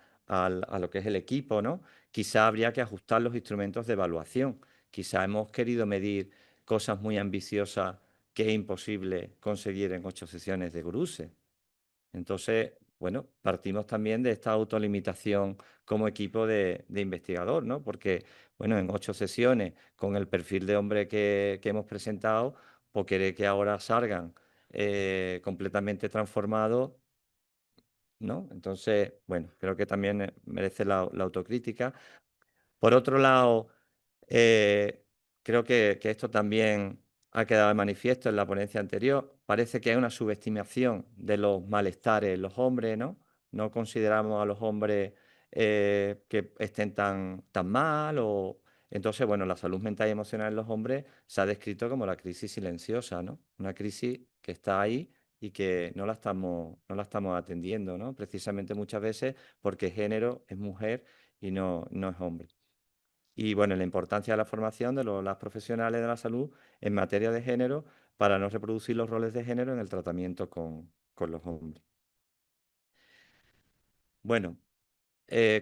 lo que es el equipo, ¿no? Quizá habría que ajustar los instrumentos de evaluación. Quizá hemos querido medir cosas muy ambiciosas que es imposible conseguir en 8 sesiones de GRUSE. Entonces, bueno, partimos también de esta autolimitación como equipo de investigador, ¿no? Porque, bueno, en 8 sesiones, con el perfil de hombre que hemos presentado, pues querer que ahora salgan completamente transformados, ¿no? Entonces, bueno, creo que también merece la autocrítica. Por otro lado, creo que esto también ha quedado de manifiesto en la ponencia anterior. Parece que hay una subestimación de los malestares en los hombres, ¿no? No consideramos a los hombres que estén tan mal o... Entonces, bueno, la salud mental y emocional en los hombres se ha descrito como la crisis silenciosa, ¿no? Una crisis que está ahí y que no la estamos atendiendo, ¿no? Precisamente muchas veces porque género es mujer y no es hombre. Y bueno, la importancia de la formación de las profesionales de la salud en materia de género para no reproducir los roles de género en el tratamiento con los hombres. Bueno,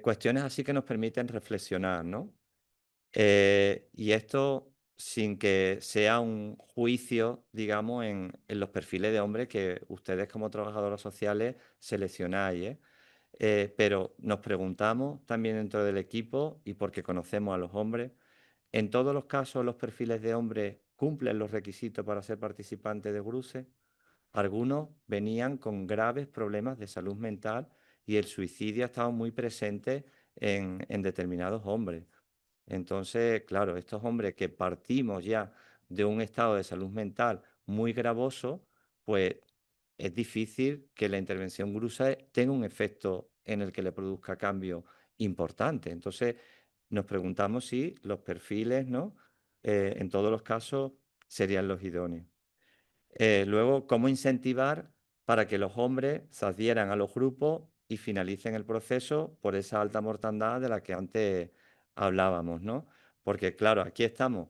cuestiones así que nos permiten reflexionar, ¿no? Y esto sin que sea un juicio, digamos, en los perfiles de hombres que ustedes como trabajadoras sociales seleccionáis, ¿eh? Pero nos preguntamos también dentro del equipo y porque conocemos a los hombres, ¿en todos los casos los perfiles de hombres cumplen los requisitos para ser participantes de GRUSE? Algunos venían con graves problemas de salud mental y el suicidio ha estado muy presente en determinados hombres. Entonces, claro, estos hombres que partimos ya de un estado de salud mental muy gravoso, pues es difícil que la intervención gruesa tenga un efecto en el que le produzca cambio importante. Entonces, nos preguntamos si los perfiles, ¿no? En todos los casos serían los idóneos. Luego, cómo incentivar para que los hombres se adhieran a los grupos y finalicen el proceso por esa alta mortandad de la que antes hablábamos, ¿no? Porque claro, aquí estamos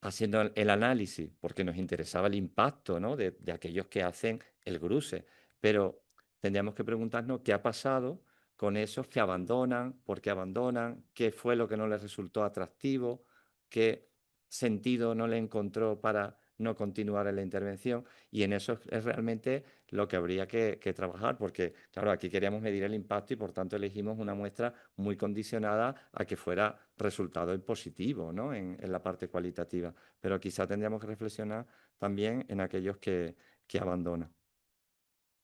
haciendo el análisis porque nos interesaba el impacto, ¿no? de aquellos que hacen el GRUSE, pero tendríamos que preguntarnos qué ha pasado con esos que abandonan, por qué abandonan, qué fue lo que no les resultó atractivo, qué sentido no le encontró para no continuar en la intervención. Y en eso es realmente lo que habría que trabajar, porque claro, aquí queríamos medir el impacto y por tanto elegimos una muestra muy condicionada a que fuera resultado en positivo, ¿no? En la parte cualitativa. Pero quizá tendríamos que reflexionar también en aquellos que abandonan.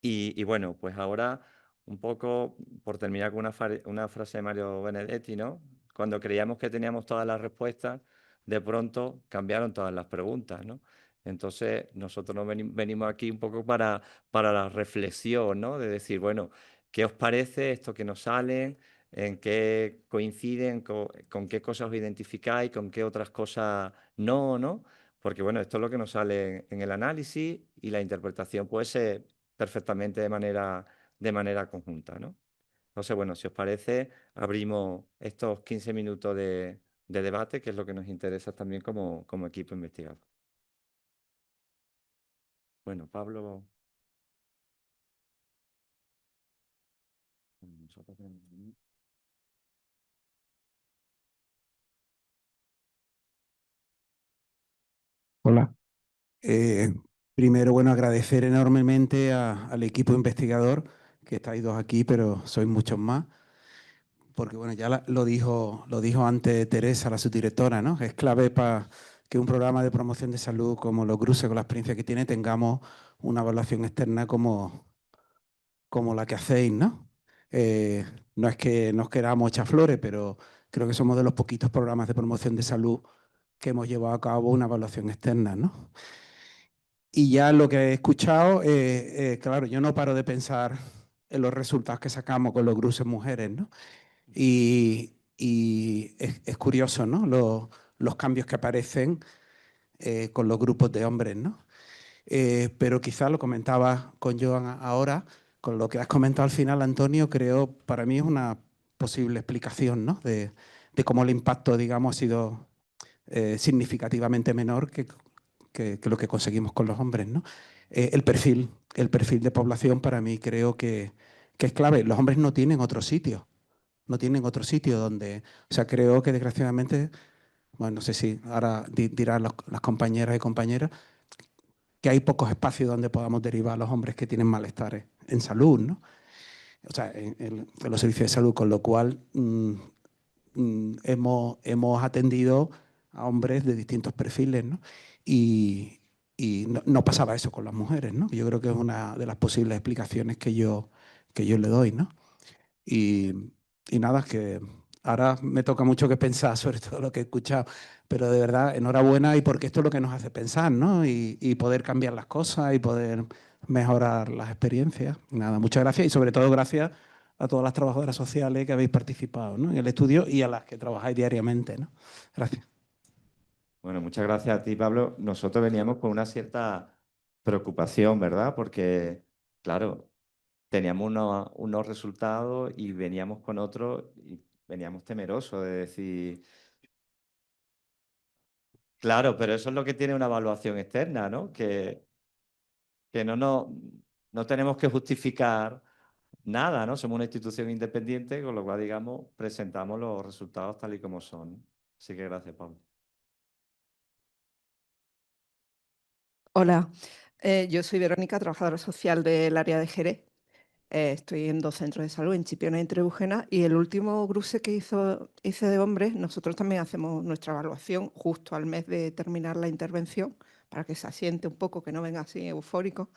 Y bueno, pues ahora un poco por terminar con una frase de Mario Benedetti, ¿no? Cuando creíamos que teníamos todas las respuestas, de pronto cambiaron todas las preguntas, ¿no? Entonces nosotros venimos aquí un poco para la reflexión, ¿no? De decir, bueno, ¿qué os parece esto que nos salen? ¿En qué coinciden? ¿Con qué cosas os identificáis? ¿Con qué otras cosas no, no? Porque bueno, esto es lo que nos sale en el análisis y la interpretación puede ser perfectamente de manera conjunta, ¿no? Entonces, bueno, si os parece, abrimos estos 15 minutos de debate, que es lo que nos interesa también como equipo investigador. Bueno, Pablo, nosotros tenemos- Hola. Eh, Primero, bueno, agradecer enormemente al equipo investigador, que estáis dos aquí, pero sois muchos más, porque bueno, ya lo dijo antes Teresa, la subdirectora, ¿no? Es clave para que un programa de promoción de salud como los GRUSE, con la experiencia que tiene, tengamos una evaluación externa como la que hacéis, ¿no? No es que nos queramos echar flores, pero creo que somos de los poquitos programas de promoción de salud que hemos llevado a cabo una evaluación externa, ¿no? Y ya lo que he escuchado, claro, yo no paro de pensar en los resultados que sacamos con los gruses mujeres, ¿no? Y es curioso, ¿no? Los cambios que aparecen con los grupos de hombres, ¿no? Pero quizás lo comentaba con Joan ahora, con lo que has comentado al final, Antonio, creo para mí es una posible explicación, ¿no? De cómo el impacto, digamos, ha sido significativamente menor que lo que conseguimos con los hombres, ¿no? El perfil de población para mí creo que es clave. Los hombres no tienen otro sitio, no tienen otro sitio donde, o sea, creo que desgraciadamente, bueno, no sé si ahora dirán las compañeras y compañeras, que hay pocos espacios donde podamos derivar a los hombres que tienen malestares en salud, ¿no? O sea, en los servicios de salud, con lo cual hemos atendido a hombres de distintos perfiles, ¿no? Y, y no pasaba eso con las mujeres, ¿no? Yo creo que es una de las posibles explicaciones que yo le doy, ¿no? Y, y nada, que ahora me toca mucho que pensar sobre todo lo que he escuchado, pero de verdad, enhorabuena y porque esto es lo que nos hace pensar, ¿no? Y poder cambiar las cosas y poder mejorar las experiencias. Nada, muchas gracias y sobre todo gracias a todas las trabajadoras sociales que habéis participado, ¿no? En el estudio y a las que trabajáis diariamente, ¿no? Gracias. Bueno, muchas gracias a ti, Pablo. Nosotros veníamos con una cierta preocupación, ¿verdad? Porque, claro, teníamos unos resultados y veníamos con otros y veníamos temerosos de decir. Claro, pero eso es lo que tiene una evaluación externa, ¿no? Que no tenemos que justificar nada, ¿no? Somos una institución independiente, con lo cual, digamos, presentamos los resultados tal y como son. Así que gracias, Pablo. Hola, yo soy Verónica, trabajadora social del área de Jerez. Estoy en 2 centros de salud, en Chipiona y en Trebujena, y el último GRUSE que hice de hombres, nosotros también hacemos nuestra evaluación justo al mes de terminar la intervención, para que se asiente un poco, que no venga así eufórico,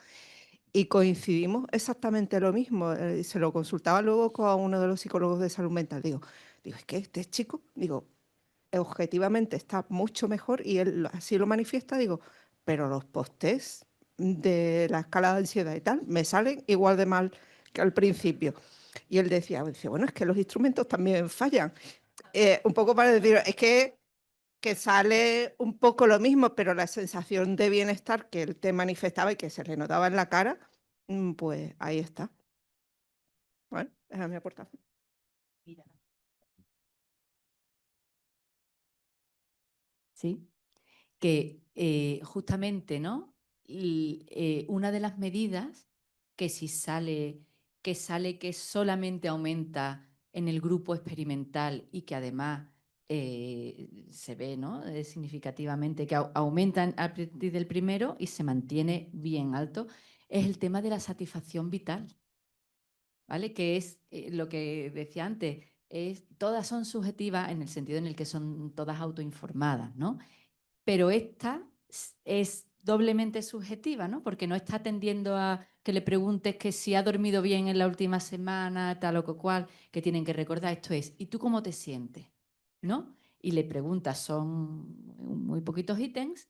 y coincidimos exactamente lo mismo. Se lo consultaba luego con uno de los psicólogos de salud mental. Digo, es que este chico, digo, objetivamente está mucho mejor y él así lo manifiesta, digo, pero los post-test de la escala de ansiedad y tal me salen igual de mal que al principio. Y él decía, bueno, es que los instrumentos también fallan. Un poco para decir, es que sale un poco lo mismo, pero la sensación de bienestar que él te manifestaba y que se le notaba en la cara, pues ahí está. Bueno, esa es mi aportación. Mira. Sí, que justamente, ¿no? Una de las medidas que si sale que solamente aumenta en el grupo experimental y que además se ve, ¿no? Significativamente que aumentan a partir del primero y se mantiene bien alto, es el tema de la satisfacción vital, ¿vale? Que es lo que decía antes, todas son subjetivas en el sentido en el que son todas autoinformadas, ¿no? Pero esta es doblemente subjetiva, ¿no? Porque no está atendiendo a que le preguntes que si ha dormido bien en la última semana, tal o cual, que tienen que recordar. Esto es, ¿y tú cómo te sientes? ¿No? Y le preguntas, son muy poquitos ítems,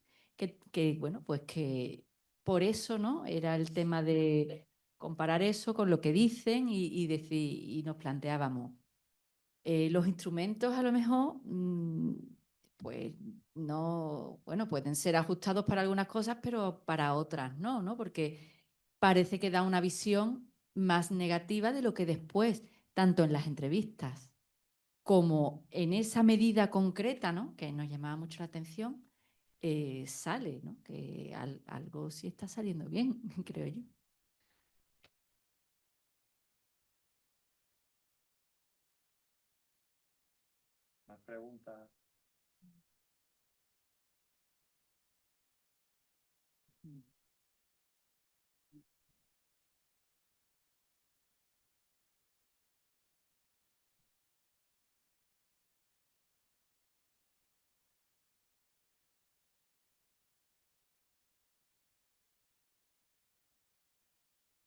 bueno, pues que por eso, ¿no? Era el tema de comparar eso con lo que dicen y decir, y nos planteábamos. Los instrumentos a lo mejor, pues no, bueno, pueden ser ajustados para algunas cosas, pero para otras no, ¿no? Porque parece que da una visión más negativa de lo que después, tanto en las entrevistas como en esa medida concreta, ¿no? Que nos llamaba mucho la atención, sale, ¿no? Que algo sí está saliendo bien, creo yo. Más preguntas.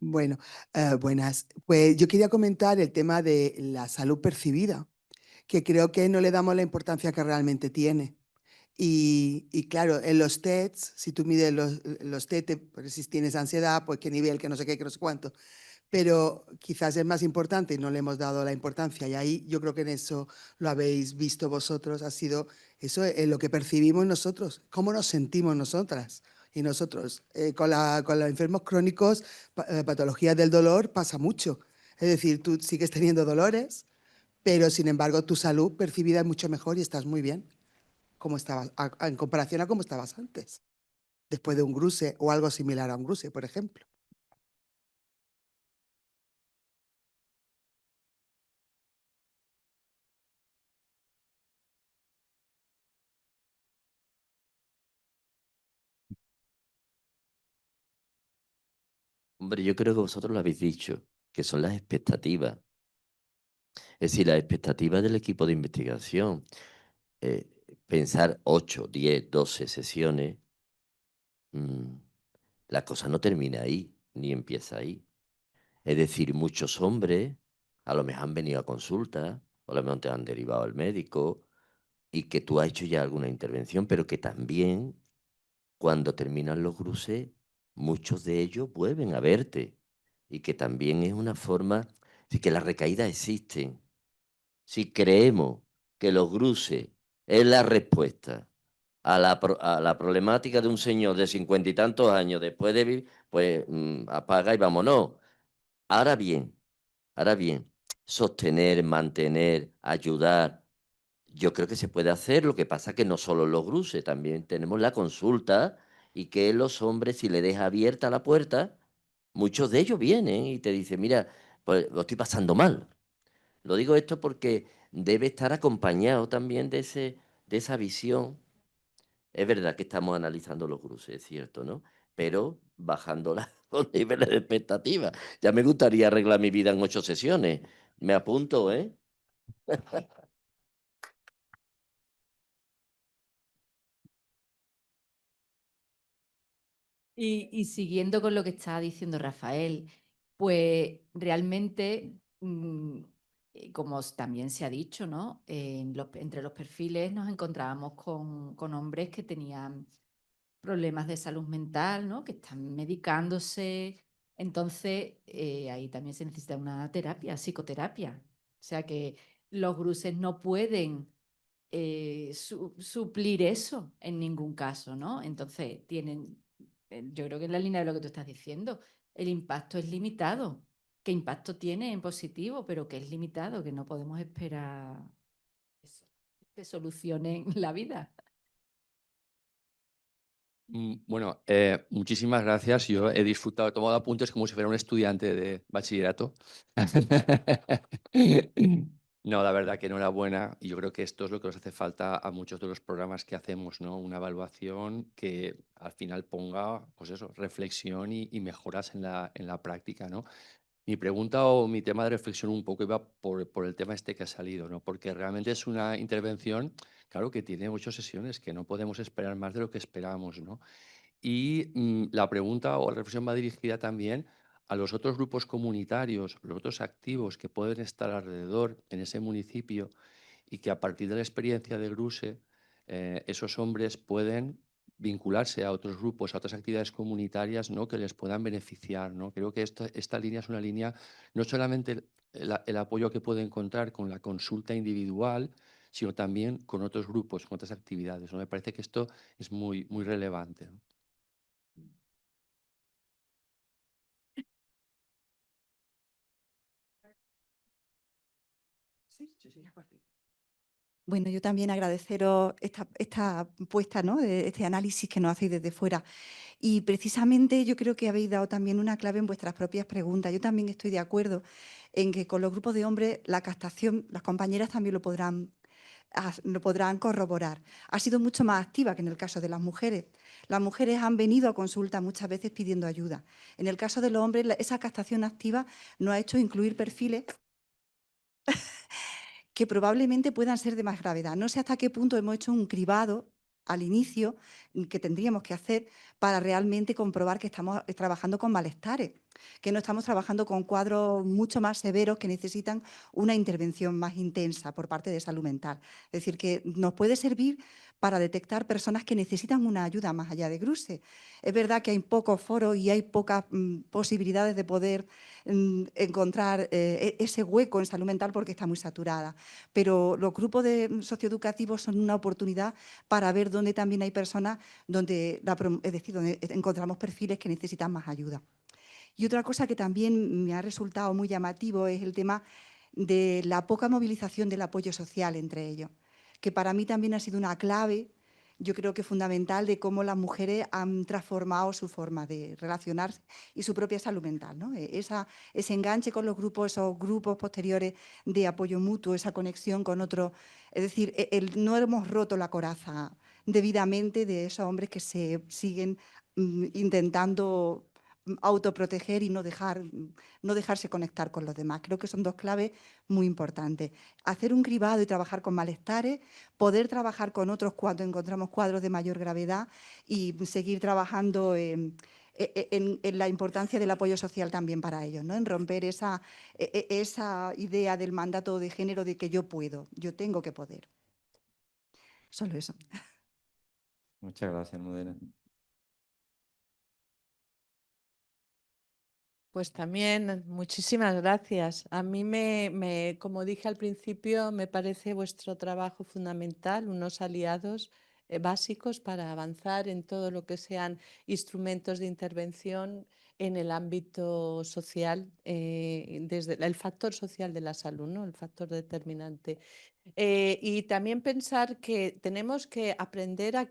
Bueno, buenas. Pues yo quería comentar el tema de la salud percibida, que creo que no le damos la importancia que realmente tiene. Y claro, en los tests, si tú mides los test, pues si tienes ansiedad, pues qué nivel, que no sé qué, que no sé cuánto. Pero quizás es más importante y no le hemos dado la importancia. Y ahí yo creo que en eso lo habéis visto vosotros, ha sido eso, lo que percibimos nosotros, cómo nos sentimos nosotras y nosotros. Con los enfermos crónicos, patologías del dolor, pasa mucho. Es decir, tú sigues teniendo dolores, pero sin embargo tu salud percibida es mucho mejor y estás muy bien como estabas, en comparación a cómo estabas antes, después de un GRUSE o algo similar a un GRUSE, por ejemplo. Hombre, yo creo que vosotros lo habéis dicho, que son las expectativas. Es decir, las expectativas del equipo de investigación. Pensar 8, 10, 12 sesiones, mm, la cosa no termina ahí, ni empieza ahí. Es decir, muchos hombres a lo mejor han venido a consulta, o a lo mejor te han derivado al médico, y que tú has hecho ya alguna intervención, pero que también cuando terminan los cruces, muchos de ellos vuelven a verte, y que también es una forma, sí que las recaídas existen. Si creemos que los cruces es la respuesta a la problemática de un señor de 50 y tantos años después de vivir, pues apaga y vámonos. Ahora bien, sostener, mantener, ayudar. Yo creo que se puede hacer, lo que pasa que no solo los GRUSE, también tenemos la consulta y que los hombres, si le deja abierta la puerta, muchos de ellos vienen y te dicen, mira, pues lo estoy pasando mal. Lo digo esto porque debe estar acompañado también de esa visión. Es verdad que estamos analizando los GRUSE, es cierto, ¿no? Pero bajando los niveles de expectativa. Ya me gustaría arreglar mi vida en 8 sesiones. Me apunto, ¿eh? Y siguiendo con lo que estaba diciendo Rafael, pues realmente, como también se ha dicho, ¿no? Entre los perfiles nos encontrábamos con hombres que tenían problemas de salud mental, ¿no? Que están medicándose. Entonces, ahí también se necesita una terapia, psicoterapia. O sea que los gruses no pueden suplir eso en ningún caso, ¿no? Entonces, yo creo que en la línea de lo que tú estás diciendo, el impacto es limitado. ¿Qué impacto tiene en positivo? Pero que es limitado, que no podemos esperar eso, que solucionen la vida. Bueno, muchísimas gracias. Yo he disfrutado, he tomado apuntes como si fuera un estudiante de bachillerato. No, la verdad que enhorabuena. Y yo creo que esto es lo que nos hace falta a muchos de los programas que hacemos, ¿no? Una evaluación que al final ponga, pues eso, reflexión y mejoras en la práctica, ¿no? Mi pregunta o mi tema de reflexión un poco iba por el tema este que ha salido, ¿no? Porque realmente es una intervención, claro, que tiene 8 sesiones, que no podemos esperar más de lo que esperamos, ¿no? Y la pregunta o la reflexión va dirigida también a los otros grupos comunitarios, los otros activos que pueden estar alrededor en ese municipio y que a partir de la experiencia de Gruse, esos hombres pueden vincularse a otros grupos, a otras actividades comunitarias, ¿no? Que les puedan beneficiar, ¿no? Creo que esta línea es una línea, no solamente el apoyo que puede encontrar con la consulta individual, sino también con otros grupos, con otras actividades, ¿no? Me parece que esto es muy, muy relevante, ¿no? Bueno, yo también agradeceros esta puesta, ¿no? Este análisis que nos hacéis desde fuera. Y precisamente yo creo que habéis dado también una clave en vuestras propias preguntas. Yo también estoy de acuerdo en que con los grupos de hombres la captación, las compañeras también lo podrán corroborar. Ha sido mucho más activa que en el caso de las mujeres. Las mujeres han venido a consulta muchas veces pidiendo ayuda. En el caso de los hombres, esa captación activa nos ha hecho incluir perfiles que probablemente puedan ser de más gravedad. No sé hasta qué punto hemos hecho un cribado al inicio que tendríamos que hacer para realmente comprobar que estamos trabajando con malestares, que no estamos trabajando con cuadros mucho más severos que necesitan una intervención más intensa por parte de salud mental. Es decir, que nos puede servir para detectar personas que necesitan una ayuda más allá de GRUSE. Es verdad que hay pocos foros y hay pocas posibilidades de poder encontrar ese hueco en salud mental porque está muy saturada. Pero los grupos socioeducativos son una oportunidad para ver dónde también hay personas, es decir, donde encontramos perfiles que necesitan más ayuda. Y otra cosa que también me ha resultado muy llamativo es el tema de la poca movilización del apoyo social entre ellos, que para mí también ha sido una clave, yo creo que fundamental, de cómo las mujeres han transformado su forma de relacionarse y su propia salud mental, ¿no? Ese enganche con los grupos, esos grupos posteriores de apoyo mutuo, esa conexión con otros. Es decir, no hemos roto la coraza debidamente de esos hombres que se siguen intentando autoproteger y no dejarse conectar con los demás. Creo que son dos claves muy importantes. Hacer un cribado y trabajar con malestares, poder trabajar con otros cuando encontramos cuadros de mayor gravedad y seguir trabajando en la importancia del apoyo social también para ellos, ¿no? En romper esa idea del mandato de género de que yo puedo, yo tengo que poder. Solo eso. Muchas gracias, Almudena. Pues también, muchísimas gracias. A mí como dije al principio, me parece vuestro trabajo fundamental, unos aliados básicos para avanzar en todo lo que sean instrumentos de intervención en el ámbito social, desde el factor social de la salud, ¿no? El factor determinante. Y también pensar que tenemos que aprender a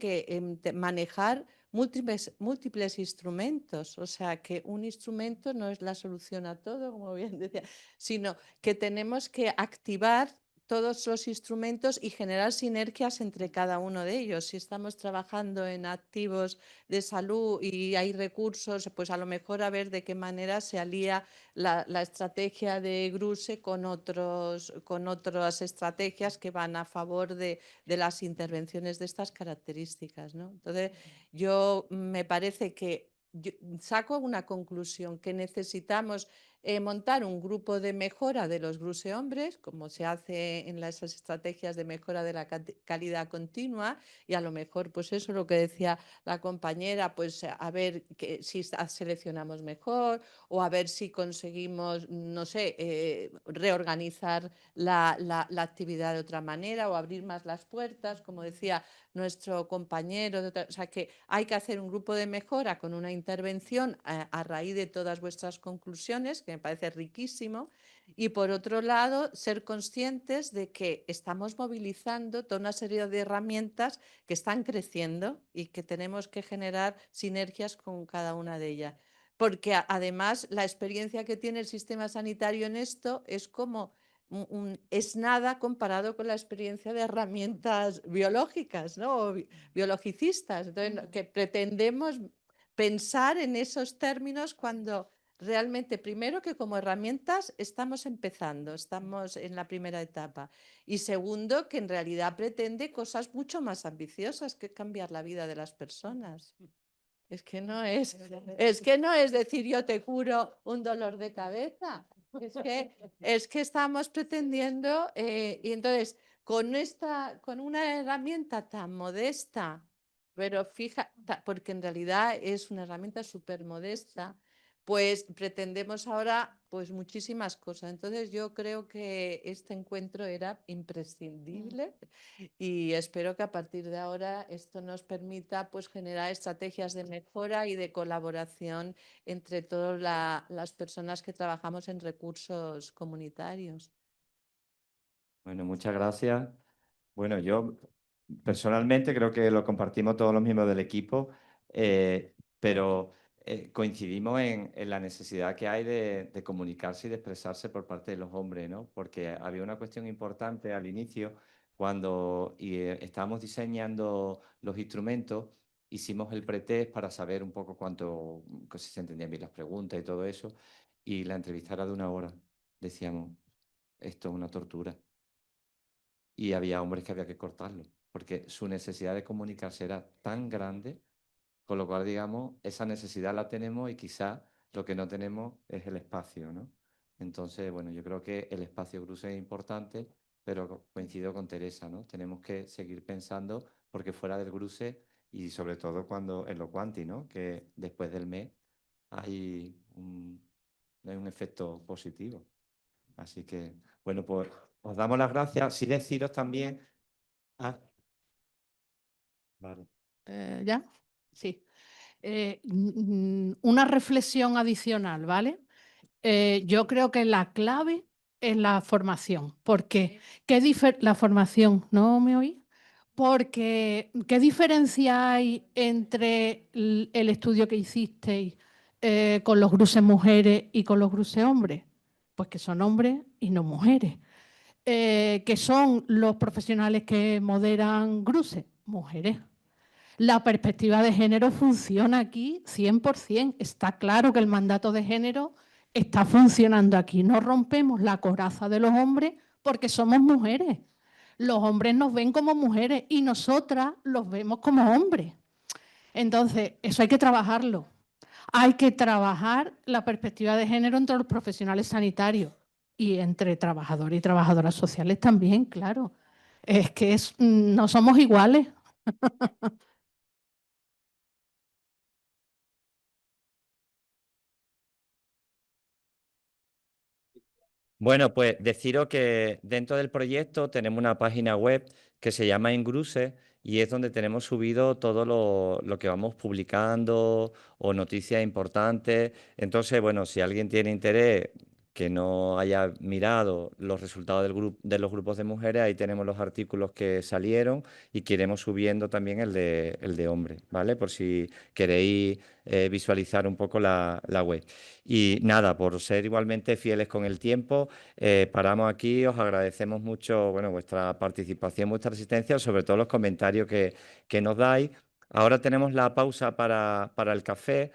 manejar múltiples instrumentos, o sea, que un instrumento no es la solución a todo, como bien decía, sino que tenemos que activar todos los instrumentos y generar sinergias entre cada uno de ellos. Si estamos trabajando en activos de salud y hay recursos, pues a lo mejor a ver de qué manera se alía la estrategia de GRUSE con otras estrategias que van a favor de las intervenciones de estas características, ¿no? Entonces, yo me parece que saco una conclusión, que necesitamos montar un grupo de mejora de los GRUSE hombres, como se hace en las estrategias de mejora de la calidad continua, y a lo mejor, pues eso, lo que decía la compañera, pues a ver si seleccionamos mejor o a ver si conseguimos, no sé, reorganizar la actividad de otra manera o abrir más las puertas, como decía nuestro compañero. O sea, que hay que hacer un grupo de mejora con una intervención a raíz de todas vuestras conclusiones, que me parece riquísimo. Y por otro lado, ser conscientes de que estamos movilizando toda una serie de herramientas que están creciendo y que tenemos que generar sinergias con cada una de ellas. Porque además la experiencia que tiene el sistema sanitario en esto es como es nada comparado con la experiencia de herramientas biológicas, ¿no? O biologicistas. Entonces, que pretendemos pensar en esos términos cuando realmente, primero, que como herramientas estamos empezando, estamos en la primera etapa. Y segundo, que en realidad pretende cosas mucho más ambiciosas que cambiar la vida de las personas. Es que no es decir yo te curo un dolor de cabeza. Es que estamos pretendiendo, y entonces con una herramienta tan modesta, pero fija, porque en realidad es una herramienta súper modesta, pues pretendemos ahora pues muchísimas cosas. Entonces yo creo que este encuentro era imprescindible y espero que a partir de ahora esto nos permita pues generar estrategias de mejora y de colaboración entre todas las personas que trabajamos en recursos comunitarios. Bueno, muchas gracias. Bueno, yo personalmente creo que lo compartimos todos los miembros del equipo, pero coincidimos en la necesidad que hay de comunicarse y de expresarse por parte de los hombres, ¿no? Porque había una cuestión importante al inicio, cuando estábamos diseñando los instrumentos, hicimos el pretest para saber un poco si se entendían bien las preguntas y todo eso, y la entrevista era de 1 hora. Decíamos, esto es una tortura. Y había hombres que había que cortarlo, porque su necesidad de comunicarse era tan grande, con lo cual, digamos, esa necesidad la tenemos y quizá lo que no tenemos es el espacio, ¿no? Entonces, bueno, yo creo que el espacio GRUSE es importante, pero coincido con Teresa, ¿no? Tenemos que seguir pensando, porque fuera del GRUSE y sobre todo cuando en lo Quanti, ¿no? Que después del mes hay un efecto positivo. Así que, bueno, pues os damos las gracias. Sí deciros también... Ah, vale. ¿Ya? Sí. Una reflexión adicional, ¿vale? Yo creo que la clave es la formación. Porque la formación, ¿no me oí? Porque ¿qué diferencia hay entre el estudio que hicisteis con los GRUSE mujeres y con los GRUSE hombres? Pues que son hombres y no mujeres. Que son los profesionales que moderan GRUSE, mujeres. La perspectiva de género funciona aquí 100%. Está claro que el mandato de género está funcionando aquí. No rompemos la coraza de los hombres porque somos mujeres. Los hombres nos ven como mujeres y nosotras los vemos como hombres. Entonces, eso hay que trabajarlo. Hay que trabajar la perspectiva de género entre los profesionales sanitarios y entre trabajadores y trabajadoras sociales también, claro. Es que no somos iguales. Bueno, pues deciros que dentro del proyecto tenemos una página web que se llama Engruse y es donde tenemos subido todo lo que vamos publicando o noticias importantes. Entonces, bueno, si alguien tiene interés, que no haya mirado los resultados de los grupos de mujeres, ahí tenemos los artículos que salieron y que iremos subiendo también el de hombres, ¿vale? Por si queréis visualizar un poco la web. Y nada, por ser igualmente fieles con el tiempo, paramos aquí. Os agradecemos mucho, bueno, vuestra participación, vuestra asistencia, sobre todo los comentarios que nos dais. Ahora tenemos la pausa para el café.